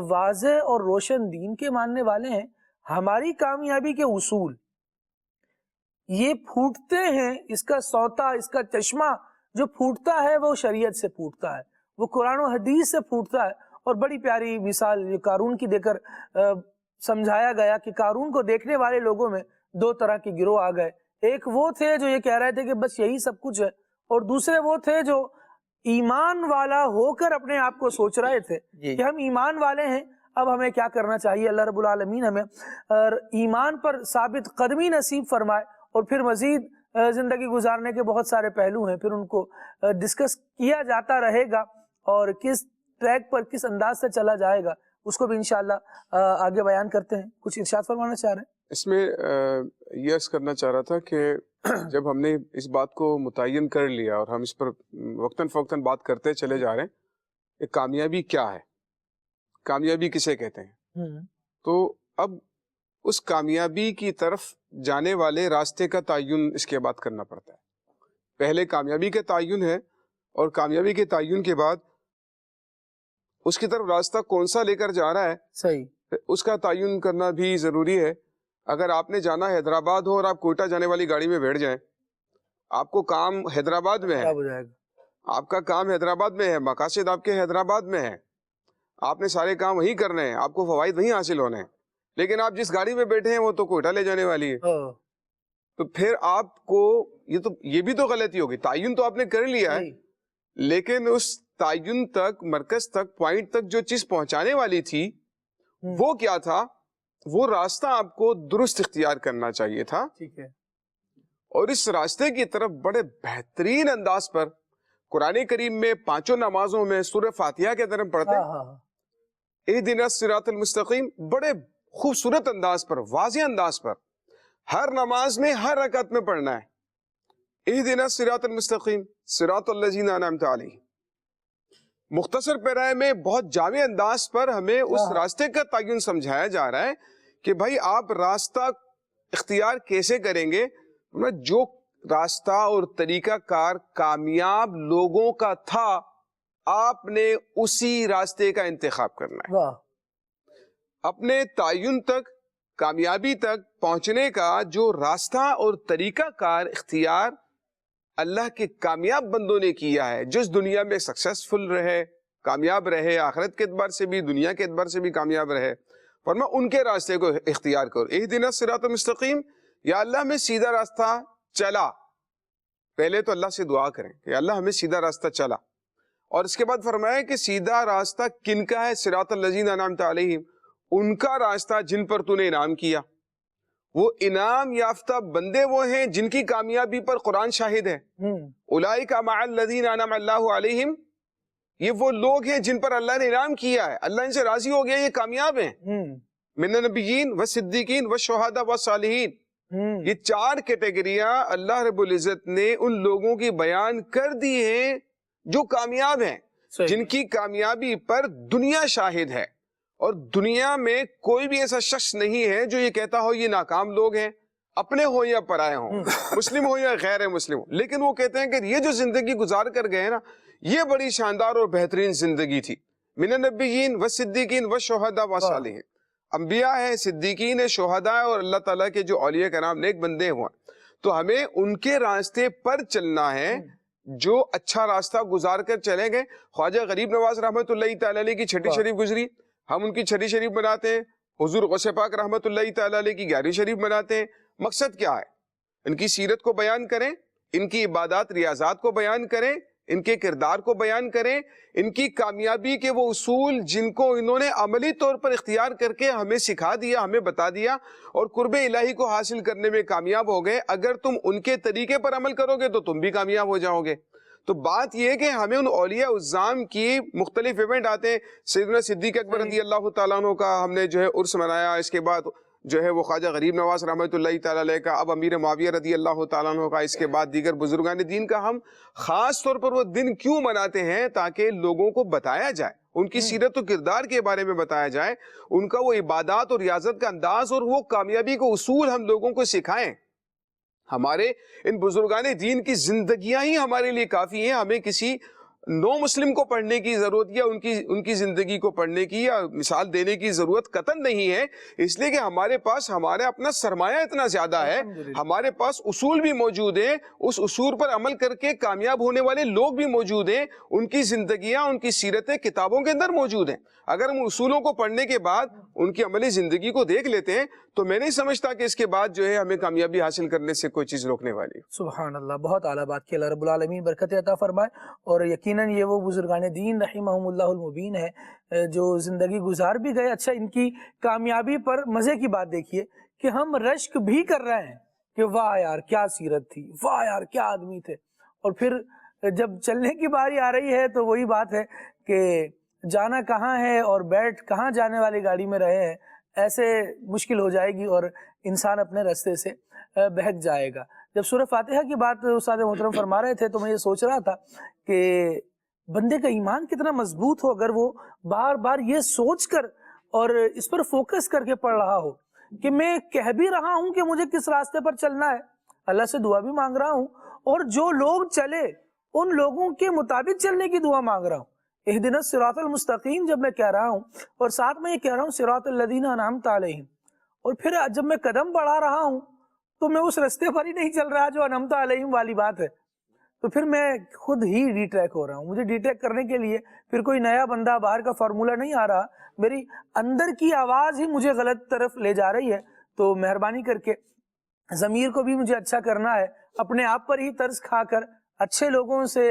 واضح اور روشن دین کے ماننے والے ہیں. ہماری کامیابی کے اصول یہ پھوٹتے ہیں، اس کا سوتا، اس کا چشمہ جو پھوٹتا ہے وہ شریعت سے پھوٹتا ہے، وہ قرآن و حدیث سے پھوٹتا ہے. اور بڑی پیاری مثال یہ قارون کی دے کر سمجھایا گیا کہ قارون کو دیکھنے والے لوگوں میں دو طرح کے گروہ آ گئے. ایک وہ تھے جو یہ کہہ رہے تھے کہ بس یہی سب کچھ ہے، اور دوسرے وہ تھے جو ایمان والا ہو کر اپنے آپ کو سوچ رہے تھے کہ ہم ایمان والے ہیں، اب ہمیں کیا کرنا چاہیے. اللہ رب العالمین ہمیں ایمان پر ثابت قدمی نصیب فرمائے. اور پھر مزید زندگی گزارنے کے بہت سارے پہلو ہیں، پھر ان کو ڈسکس کیا جاتا رہے گا، اور کس ٹریک پر کس انداز سے چلا جائے گا اس کو بھی انشاءاللہ آگے بیان کرتے ہیں. کچھ ارشاد فرمانا چاہ رہے ہیں؟ اس میں یہ عرض کرنا چاہ رہا تھا کہ جب ہم نے اس بات کو متعین کر لیا اور ہم اس پر وقتاً فوقتاً بات کرتے چلے جا رہے ہیں کہ کامیابی کیا ہے، کامیابی کسے کہتے ہیں، تو اب اس کامیابی کی طرف جانے والے راستے کا تعین اس کے بعد کرنا پڑتا ہے. پہلے کامیابی کا تعین ہے، اور کامیابی کے تعین کے بعد اس کی طرف راستہ کون سا لے کر جا رہا ہے، صحیح، اس کا تعین کرنا بھی ضروری ہے. اگر آپ نے جانا حیدرآباد ہو اور آپ کوئٹہ جانے والی گاڑی میں بیٹھ جائیں، آپ کو کام حیدرآباد میں ہے، ہو جائے گا، آپ کا کام حیدرآباد میں ہے، مقاصد آپ کے حیدرآباد میں ہے، آپ نے سارے کام وہیں کرنے ہیں، آپ کو فوائد وہیں حاصل ہونے ہیں، لیکن آپ جس گاڑی میں بیٹھے ہیں وہ تو کوئٹہ لے جانے والی ہے. تو پھر آپ کو یہ بھی تو غلطی ہوگی. تعین تو آپ نے کر لیا ہے، لیکن اس تعین تک، مرکز تک، پوائنٹ تک جو چیز پہنچانے والی تھی وہ کیا تھا؟ وہ راستہ آپ کو درست اختیار کرنا چاہیے تھا، ٹھیک ہے، اور اس راستے کی طرف بڑے بہترین انداز پر قرآن کریم میں 5 نمازوں میں سورہ فاتحہ کے اندر ہم پڑھتے ہیں اہدنا الصراط المستقیم، بڑے خوبصورت انداز پر، واضح انداز پر ہر نماز میں، ہر رکعت میں پڑھنا ہے اہدنا الصراط المستقیم صراط الذین انعمت علیہم۔ مختصر پیرائے میں بہت جامع انداز پر ہمیں اس راستے کا تعین سمجھایا جا رہا ہے کہ بھائی آپ راستہ اختیار کیسے کریں گے؟ جو راستہ اور طریقہ کار کامیاب لوگوں کا تھا، آپ نے اسی راستے کا انتخاب کرنا ہے۔ اپنے تعین تک، کامیابی تک پہنچنے کا جو راستہ اور طریقہ کار اختیار اللہ کے کامیاب بندوں نے کیا ہے، جس دنیا میں سکسیسفل رہے، کامیاب رہے، آخرت کے اعتبار سے بھی، دنیا کے اعتبار سے بھی کامیاب رہے، فرما ان کے راستے کو اختیار کرو۔ اہدنا الصراط المستقیم، یا اللہ میں سیدھا راستہ چلا۔ پہلے تو اللہ سے دعا کریں کہ اللہ ہمیں سیدھا راستہ چلا، اور اس کے بعد فرمایا کہ سیدھا راستہ کن کا ہے؟ صراط الذین انعمت علیہم، ان کا راستہ جن پر تو نے انعام کیا۔ وہ انعام یافتہ بندے وہ ہیں جن کی کامیابی پر قرآن شاہد ہے۔ اولئک مع الذین انعم اللہ علیہم، یہ وہ لوگ ہیں جن پر اللہ نے انعام کیا ہے، اللہ ان سے راضی ہو گیا، یہ کامیاب ہیں۔ من النبیین والصدیقین والشہداء والصالحین، یہ 4 کیٹیگریاں اللہ رب العزت نے ان لوگوں کی بیان کر دی ہیں جو کامیاب ہیں، جن کی کامیابی پر دنیا شاہد ہے، اور دنیا میں کوئی بھی ایسا شخص نہیں ہے جو یہ کہتا ہو یہ ناکام لوگ ہیں، اپنے ہو یا پرائے ہوں، مسلم ہو یا غیر مسلم ہو، لیکن وہ کہتے ہیں کہ یہ جو زندگی گزار کر گئے نا، یہ بڑی شاندار اور بہترین زندگی تھی۔ من النبیین والصدیقین والشہداء والصالحین، انبیاء ہیں، صدیقین ہیں، شہداء ہیں، اور اللہ تعالیٰ کے جو اولیاء کرام نیک بندے ہوئے، تو ہمیں ان کے راستے پر چلنا ہے جو اچھا راستہ گزار کر چلیں گے۔ خواجہ غریب نواز رحمۃ اللہ تعالیٰ علیہ کی چھٹی شریف گزری، ہم ان کی چھٹی شریف مناتے ہیں۔ حضور غوث پاک رحمۃ اللہ تعالیٰ علیہ کی 11ویں شریف مناتے ہیں۔ مقصد کیا ہے؟ ان کی سیرت کو بیان کریں، ان کی عبادات ریاضات کو بیان کریں، ان کے کردار کو بیان کریں، ان کی کامیابی کے وہ اصول جن کو انہوں نے عملی طور پر اختیار کر کے ہمیں سکھا دیا، ہمیں بتا دیا، اور قرب الہی کو حاصل کرنے میں کامیاب ہو گئے۔ اگر تم ان کے طریقے پر عمل کرو گے تو تم بھی کامیاب ہو جاؤ گے۔ تو بات یہ ہے کہ ہمیں ان اولیاء عظام کی مختلف ایونٹ آتے ہیں۔ سیدنا صدیق اکبر رضی اللہ تعالیٰ عنہ کا ہم نے جو ہے عرس منایا، اس کے بعد جو ہے وہ خواجہ غریب نواز رحمۃ اللہ تعالیٰ علیہ کا، اب امیر معاویہ رضی اللہ تعالیٰ عنہ کا، اس کے بعد دیگر بزرگان دین کا۔ ہم خاص طور پر وہ دن کیوں مناتے ہیں؟ تاکہ لوگوں کو بتایا جائے، ان کی سیرت و کردار کے بارے میں بتایا جائے، ان کا وہ عبادات اور ریاضت کا انداز اور وہ کامیابی کو اصول ہم لوگوں کو سکھائیں۔ ہمارے ان بزرگان دین کی زندگیاں ہی ہمارے لیے کافی ہیں، ہمیں کسی نو مسلم کو پڑھنے کی ضرورت یا ان کی زندگی کو پڑھنے کی یا مثال دینے کی ضرورت قطعاً نہیں ہے، اس لیے کہ ہمارے پاس ہمارا اپنا سرمایہ اتنا زیادہ ہے، ہمارے پاس اصول بھی موجود ہیں، اس اصول پر عمل کر کے کامیاب ہونے والے لوگ بھی موجود ہیں، ان کی زندگیاں، ان کی سیرتیں کتابوں کے اندر موجود ہیں۔ اگر ہم اصولوں کو پڑھنے کے بعد ان کی عملی زندگی کو دیکھ لیتے ہیں تو میں نہیں سمجھتا کہ اس کے بعد جو ہے ہمیں کامیابی حاصل کرنے سے کوئی چیز روکنے والی۔ سبحان اللہ، بہت اعلیٰ بات کی، اللہ رب العالمین برکت عطا فرمائے۔ اور یقیناً یہ وہ بزرگان دین رحمہم اللہ المبین ہے جو زندگی گزار بھی گئے۔ اچھا، ان کی کامیابی پر مزے کی بات دیکھیے کہ ہم رشک بھی کر رہے ہیں کہ واہ یار کیا سیرت تھی، واہ یار کیا آدمی تھے، اور پھر جب چلنے کی باری آ رہی ہے تو وہی بات ہے کہ جانا کہاں ہے اور بیٹھ کہاں جانے والی گاڑی میں رہے ہیں، ایسے مشکل ہو جائے گی اور انسان اپنے راستے سے بہک جائے گا۔ جب سورہ فاتحہ کی بات استاد محترم فرما رہے تھے تو میں یہ سوچ رہا تھا کہ بندے کا ایمان کتنا مضبوط ہو اگر وہ بار بار یہ سوچ کر اور اس پر فوکس کر کے پڑھ رہا ہو کہ میں کہہ بھی رہا ہوں کہ مجھے کس راستے پر چلنا ہے، اللہ سے دعا بھی مانگ رہا ہوں، اور جو لوگ چلے ان لوگوں کے مطابق چلنے کی دعا مانگ رہا ہوں۔ اہدنا الصراط المستقیم جب میں کہہ رہا ہوں اور ساتھ میں یہ کہہ رہا ہوں صراط الذین انعمت علیہم، اور پھر جب میں قدم بڑھا رہا ہوں تو میں اس راستے پر ہی نہیں چل رہا جو انعمت علیہم والی بات ہے، تو پھر میں خود ہی ڈی ٹریک ہو رہا ہوں۔ مجھے ڈی ٹریک کرنے کے لیے پھر کوئی نیا بندہ باہر کا فارمولہ نہیں آ رہا، میری اندر کی آواز ہی مجھے غلط طرف لے جا رہی ہے۔ تو مہربانی کر کے ضمیر کو بھی مجھے اچھا کرنا ہے، اپنے آپ پر ہی طرز کھا کر اچھے لوگوں سے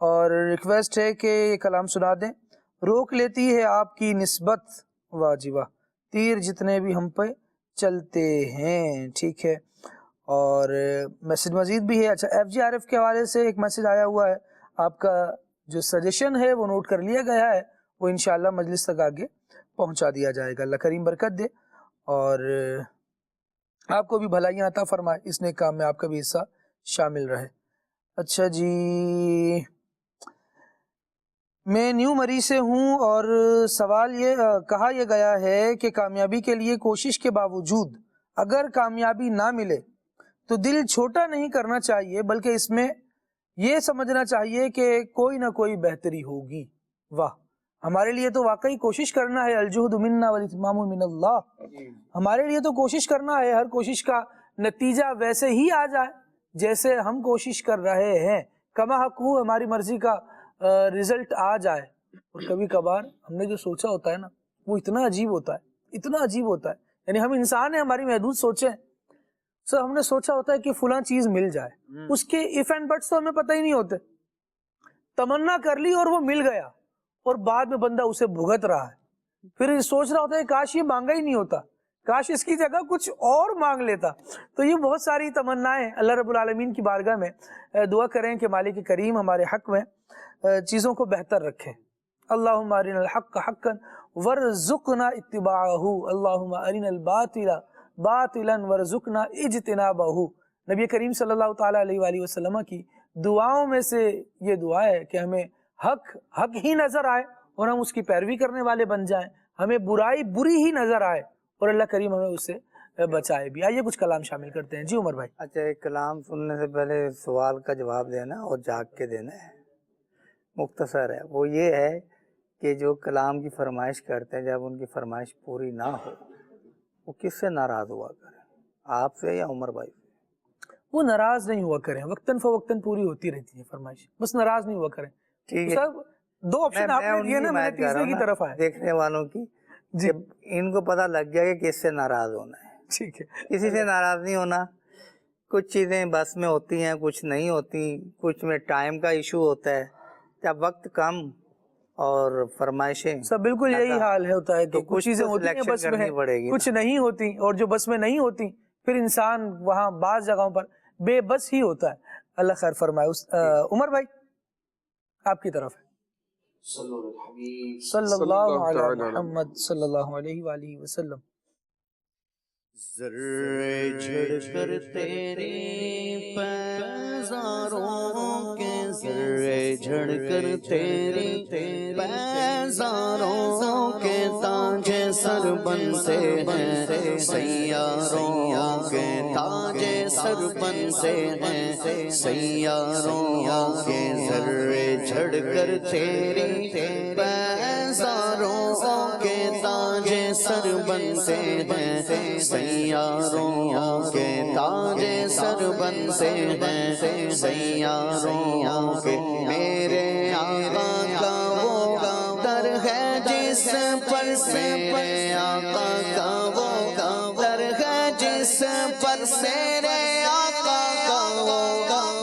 اور ریکویسٹ ہے کہ یہ کلام سنا دیں. روک لیتی ہے آپ کی نسبت واجبہ تیر جتنے بھی ہم پہ چلتے ہیں. ٹھیک ہے. اور میسج مزید بھی ہے. اچھا FGRF کے حوالے سے ایک میسج آیا ہوا ہے. آپ کا جو سجیشن ہے وہ نوٹ کر لیا گیا ہے, وہ انشاءاللہ مجلس تک آگے پہنچا دیا جائے گا. اللہ کریم برکت دے اور آپ کو بھی بھلائیاں عطا فرمائے, اس نیک کام میں آپ کا بھی حصہ شامل رہے. اچھا جی, میں نیو مری سے ہوں اور سوال یہ کہا یہ گیا ہے کہ کامیابی کے لیے کوشش کے باوجود اگر کامیابی نہ ملے تو دل چھوٹا نہیں کرنا چاہیے, بلکہ اس میں یہ سمجھنا چاہیے کہ کوئی نہ کوئی بہتری ہوگی. واہ, ہمارے لیے تو واقعی کوشش کرنا ہے. الجہد منا والاتمام من اللہ. ہمارے لیے تو کوشش کرنا ہے, ہر کوشش کا نتیجہ ویسے ہی آ جائے جیسے ہم کوشش کر رہے ہیں. کما حق ہو ہماری مرضی کا رزلٹ آ جائے. اور کبھی کبھار ہم نے جو سوچا ہوتا ہے نا وہ اتنا عجیب ہوتا ہے, اتنا عجیب ہوتا ہے. یعنی ہم انسان ہیں, ہماری محدود سوچیں. سر ہم نے سوچا ہوتا ہے کہ فلاں چیز مل جائے, اس کے ایف اینڈ بٹس تو ہمیں پتہ ہی نہیں ہوتے. تمنا کر لی اور وہ مل گیا, اور بعد میں بندہ اسے بھگت رہا ہے. پھر سوچ رہا ہوتا ہے کاش یہ مانگا ہی نہیں ہوتا, کاش اس کی جگہ کچھ اور مانگ لیتا. تو یہ بہت ساری تمنائیں اللہ رب العالمین کی بارگاہ میں دعا کریں کہ مالک کریم ہمارے حق میں چیزوں کو بہتر رکھے. اللہم ارنا الحق حقا ورزقنا اتباعہ, اللہم ارنا الباطل باطلا ورزقنا اجتنابہ. نبی کریم صلی اللہ تعالیٰ علیہ وآلہ وسلم کی دعاؤں میں سے یہ دعا ہے کہ ہمیں حق ہی نظر آئے اور ہم اس کی پیروی کرنے والے بن جائیں, ہمیں برائی بری ہی نظر آئے اور اللہ کریم ہمیں اس سے بچائے بھی. آئیے کچھ کلام شامل کرتے ہیں. جی عمر بھائی. اچھا, ایک کلام سننے سے پہلے سوال کا جواب دینا اور جاگ کے دینا ہے. مختصر ہے, وہ یہ ہے کہ جو کلام کی فرمائش کرتے ہیں جب ان کی فرمائش پوری نہ ہو وہ کس سے ناراض ہوا کریں, آپ سے یا عمر بھائی سے؟ وہ ناراض نہیں ہوا کریں, وقتاً فوقتاً پوری ہوتی رہتی ہے فرمائش, بس ناراض نہیں ہوا کریں. ٹھیک ہے, دو آپشن آپ نے دیے نا, میں نے تیسرے کی طرف آیا. دیکھنے والوں کی جی, ان کو پتہ لگ گیا کہ کس سے ناراض ہونا ہے. ٹھیک ہے, کسی سے ناراض نہیں ہونا. کچھ چیزیں بس میں ہوتی ہیں, کچھ نہیں ہوتی, کچھ میں ٹائم کا ایشو ہوتا ہے. جب وقت کم اور فرمائشیں سب بالکل یہی حال ہوتا ہے کہ کچھ چیزیں ہوتی ہیں بس میں, کچھ نہیں ہوتی, اور جو بس میں نہیں ہوتی پھر انسان وہاں بعض جگہوں پر بے بس ہی ہوتا ہے. اللہ خیر فرمائے. عمر بھائی آپ کی طرف ہے. صلی اللہ علیہ محمد صلی اللہ علیہ وآلہ وسلم. ذرے جھڑ کر تیرے پیزاروں کے, ذرے جھڑ کر تیرے پیزاروں کے تاج سر بنتے ہیں سیاروں کے, تاج سر بنتے ہیں سیاروں کے. ذرے جھڑ کر تیرے پیزاروں کے تاج سر بنتے ہیں سیاروں کے, تاج سر بنتے ہیں سیاروں کے. میرے آقا کا وہ در ہے جس پر سے, میرے آقا کا وہ در ہے جس پر سے, میرے آقا کا وہ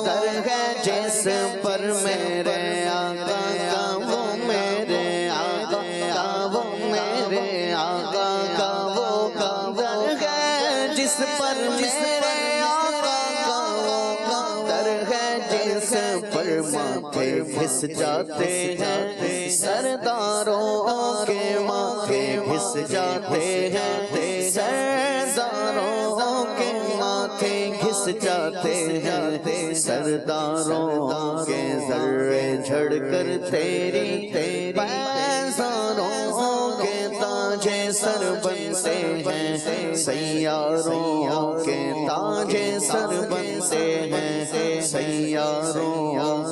در ہے جس پر, میرے آقا کا وہ, میرے آقا کا وہ, میرے آقا کا وہ در ہے جس پر, میرے آقا کا وہ در ہے جس پر. ماتھے گھس جاتے ہیں سرداروں کے, ماتھے گھس جاتے ہیں سرداروں کے, ماتھے گھس جاتے ہیں سرداروں کے. ذرے جھڑ کر تیری پیزاروں کے تاج سر بنتے ہیں سیاروں کے, تاج سر بنتے ہیں سیاروں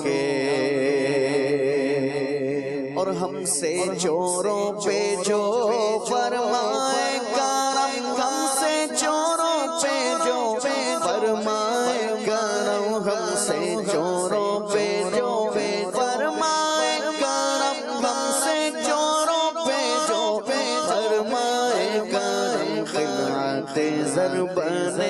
کے. اور ہم سے چوروں پہ جو فرمائے کرم, ہم سے چوروں پہ جو فرمائے کرم, ہم سے چوروں پہ جو فرمائے کرم, ہم سے چوروں پہ جو فرمائے کرم. خدمت ضربنے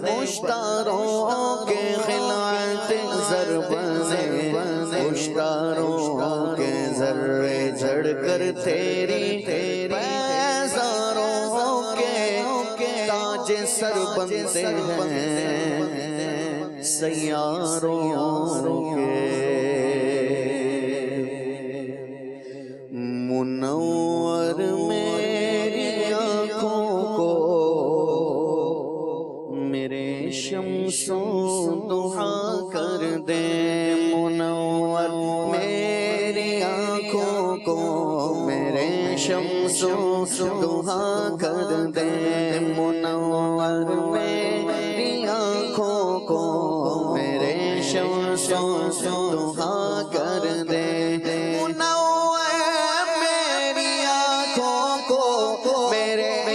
مشتاروں کے خلعت ضربنے مشتاروں کے ذرے جھڑ کر تیری پیزاروں کے تاج سر بنتے ہیں سیاروں کے منور میری آنکھوں کو میرے شمس و ضحا کر دے منور میری آنکھوں کو میرے شمس و ضحا کر دے منور میری آنکھوں کو میرے شمس و ضحا کر دے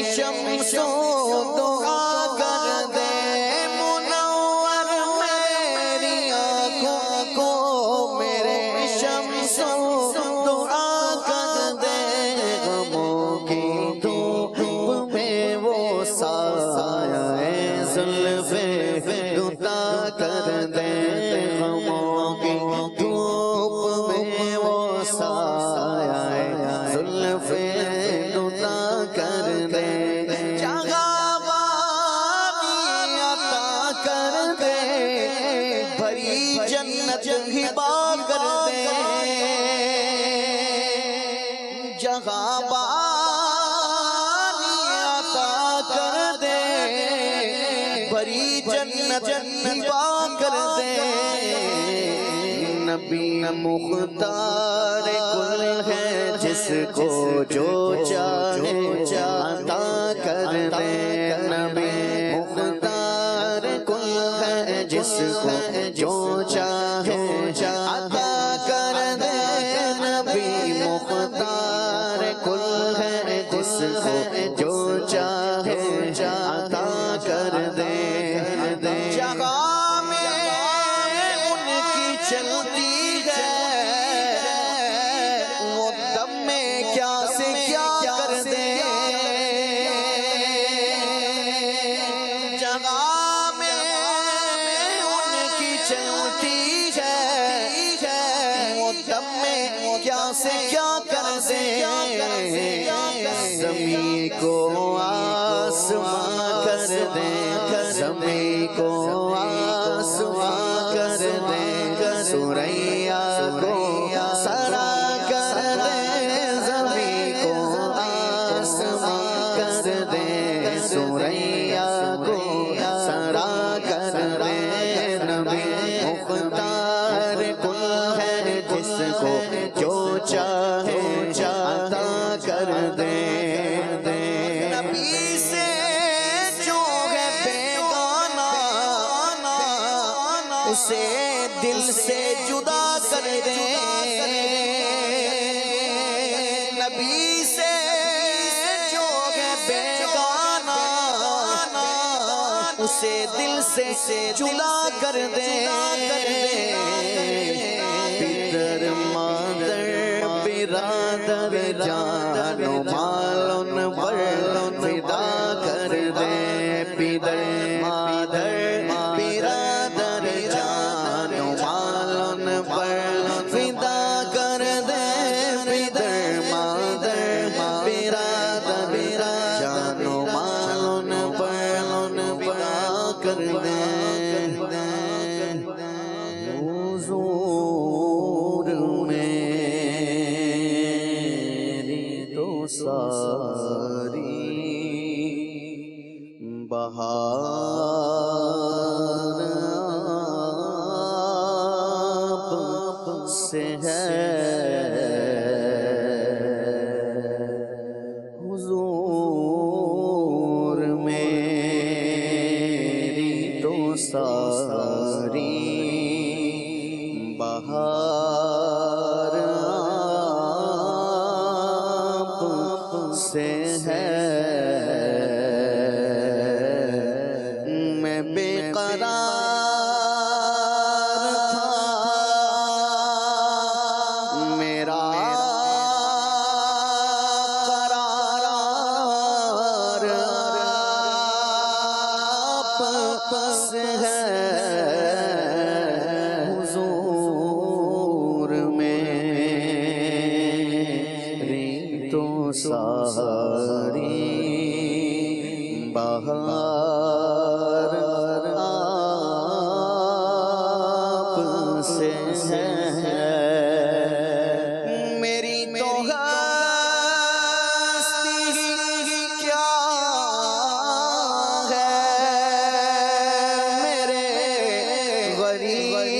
شمس و ضحا کر دے منور میری آنکھوں کو میرے شمس و ضحا کر دے غموں کی دھوپ میں وہ سایہ زلف دتا کر دے غموں کی دھوپ میں وہ سایہ زلف دتا کر دے جنت ہبا کر دے جہاں بانی عطا کر دے بھری جنت ہبا کر دے نبی مختار کل ہے جس کو جو چاہے عطا کر دے نبی مختار کل ہے جس کو جو چاہے عطا کر دے نبی مختار کل ہے جس کو جو چاہے عطا کر دے جہاں میں ان کی چلتی ہے وہ دم میں کیا سے کیا کر دے جہاں میں ان کی چلتی ہے وہ دم میں کیا سے کیا کر دے زمین کو آسمان کر دے زمین کو آسمان کر دے سوریا کو سرا کر دے زمین کو آسمان کر دے سوریا کو سرا کر دے نبی مختار کل ہے جس کو جو چاہے عطا کر دے نبی سے جو ہے بیگانہ اسے دل سے جدا کر دے نبی سے جو ہے بیگانہ اسے دل سے جدا کر دے پدر مادر برادر جان و مال فدا کر دے پدر مادر برادر جان و مال فدا کر دے پدر مادر برادر جان و مال فدا کر دے حضور میری تو ساری بہار آپ سے ہے حضور میری تو ساری بہار آپ سے ہے میں بے قرار تھا میرا قرار ساری بہار آپ سے ہے میری تو ہستی کیا ہے میرے غریب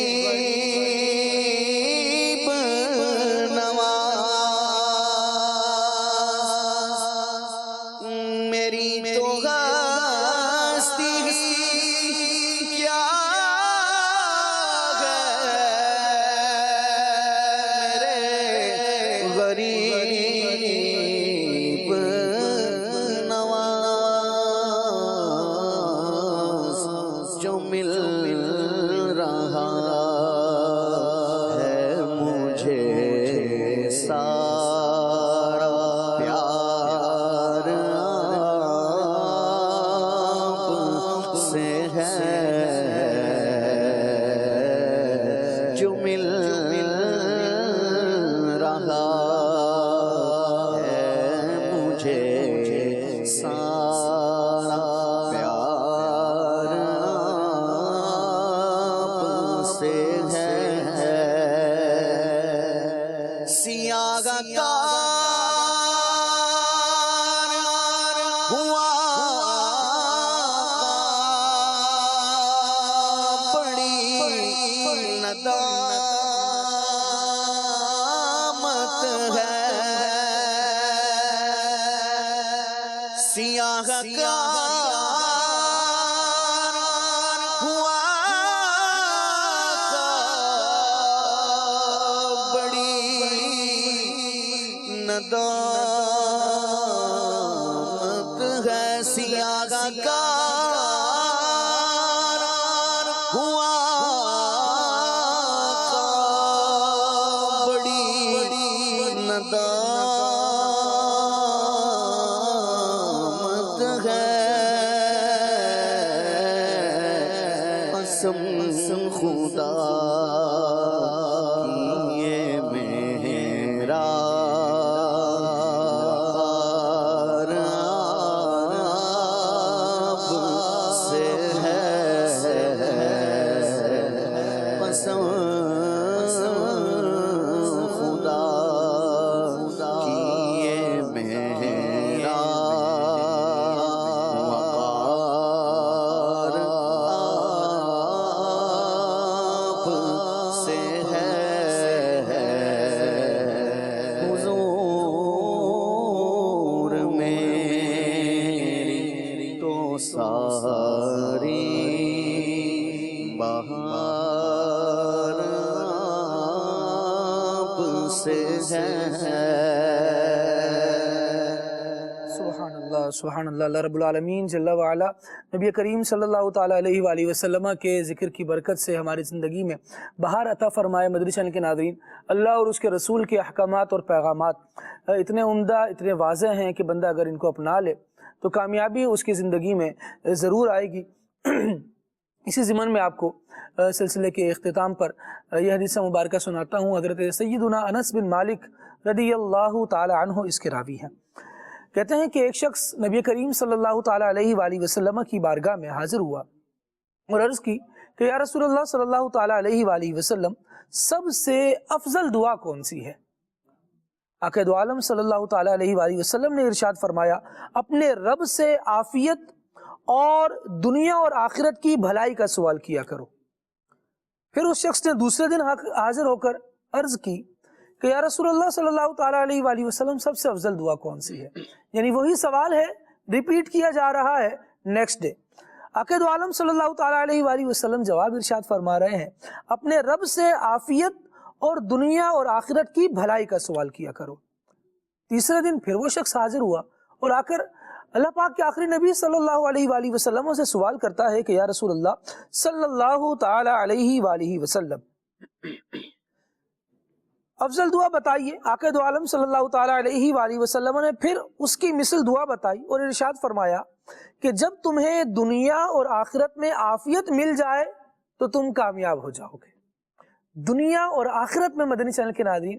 نواز میری تو ہستی کیا ہے میرے غریب نواز جو مل رہا ہے مجھے سارا پیار آپ سے ہے جو مل رہا ہے مجھے سارا پیار آپ سے ہے سیاہ کار ہوا بڑی ندامت ہے سیاہ کار ہوا بڑی ندامت ہے سیاہ کار ہوا بڑی ندامت ہے قسم خدا کی یہ میرا وقار آپ سے ہے قسم خدا کی یہ میرا وقار آپ سے ہے حضور میری تو ساری بہار آپ سے ہے سبحان اللہ اللہ رب العالمین جل وعلا نبی کریم صلی اللہ تعالیٰ علیہ وآلہ وسلم کے ذکر کی برکت سے ہماری زندگی میں بہار عطا فرمائے۔ مدنی چینل کے ناظرین، اللہ اور اس کے رسول کے احکامات اور پیغامات اتنے عمدہ، اتنے واضح ہیں کہ بندہ اگر ان کو اپنا لے تو کامیابی اس کی زندگی میں ضرور آئے گی۔ اسی ضمن میں آپ کو سلسلے کے اختتام پر یہ حدیث مبارکہ سناتا ہوں۔ حضرت سیدنا انس بن مالک رضی اللہ تعالی عنہ اس کے راوی ہیں۔ کہتے ہیں کہ ایک شخص نبی کریم صلی اللہ تعالیٰ علیہ وآلہ وسلم کی بارگاہ میں حاضر ہوا اور عرض کی کہ یا رسول اللہ صلی اللہ تعالیٰ علیہ وآلہ وسلم، سب سے افضل دعا کون سی ہے؟ آقا دو عالم صلی اللہ تعالیٰ علیہ وآلہ وسلم نے ارشاد فرمایا، اپنے رب سے عافیت اور دنیا اور آخرت کی بھلائی کا سوال کیا کرو۔ پھر اس شخص نے دوسرے دن حاضر ہو کر عرض کی کہ یا رسول اللہ صلی اللہ تعالیٰ علیہ وآلہ وسلم، سب سے افضل دعا کون سی ہے؟ یعنی وہی سوال ہے، ریپیٹ کیا جا رہا ہے نیکسٹ ڈے۔ آقا دو عالم صلی اللہ تعالیٰ علیہ وآلہ وسلم جواب ارشاد فرما رہے ہیں، اپنے رب سے عافیت اور دنیا اور آخرت کی بھلائی کا سوال کیا کرو۔ تیسرے دن پھر وہ شخص حاضر ہوا اور آ کر اللہ پاک کے آخری نبی صلی اللہ علیہ وآلہ وسلم سے سوال کرتا ہے کہ یا رسول اللہ صلی اللہ تعالیٰ علیہ وآلہ وسلم، افضل دعا بتائیے۔ آقا دو عالم صلی اللہ تعالیٰ علیہ وآلہ وسلم نے پھر اس کی مثل دعا بتائی اور ارشاد فرمایا کہ جب تمہیں دنیا اور آخرت میں عافیت مل جائے تو تم کامیاب ہو جاؤ گے۔ دنیا اور آخرت میں، مدنی چینل کے ناظرین،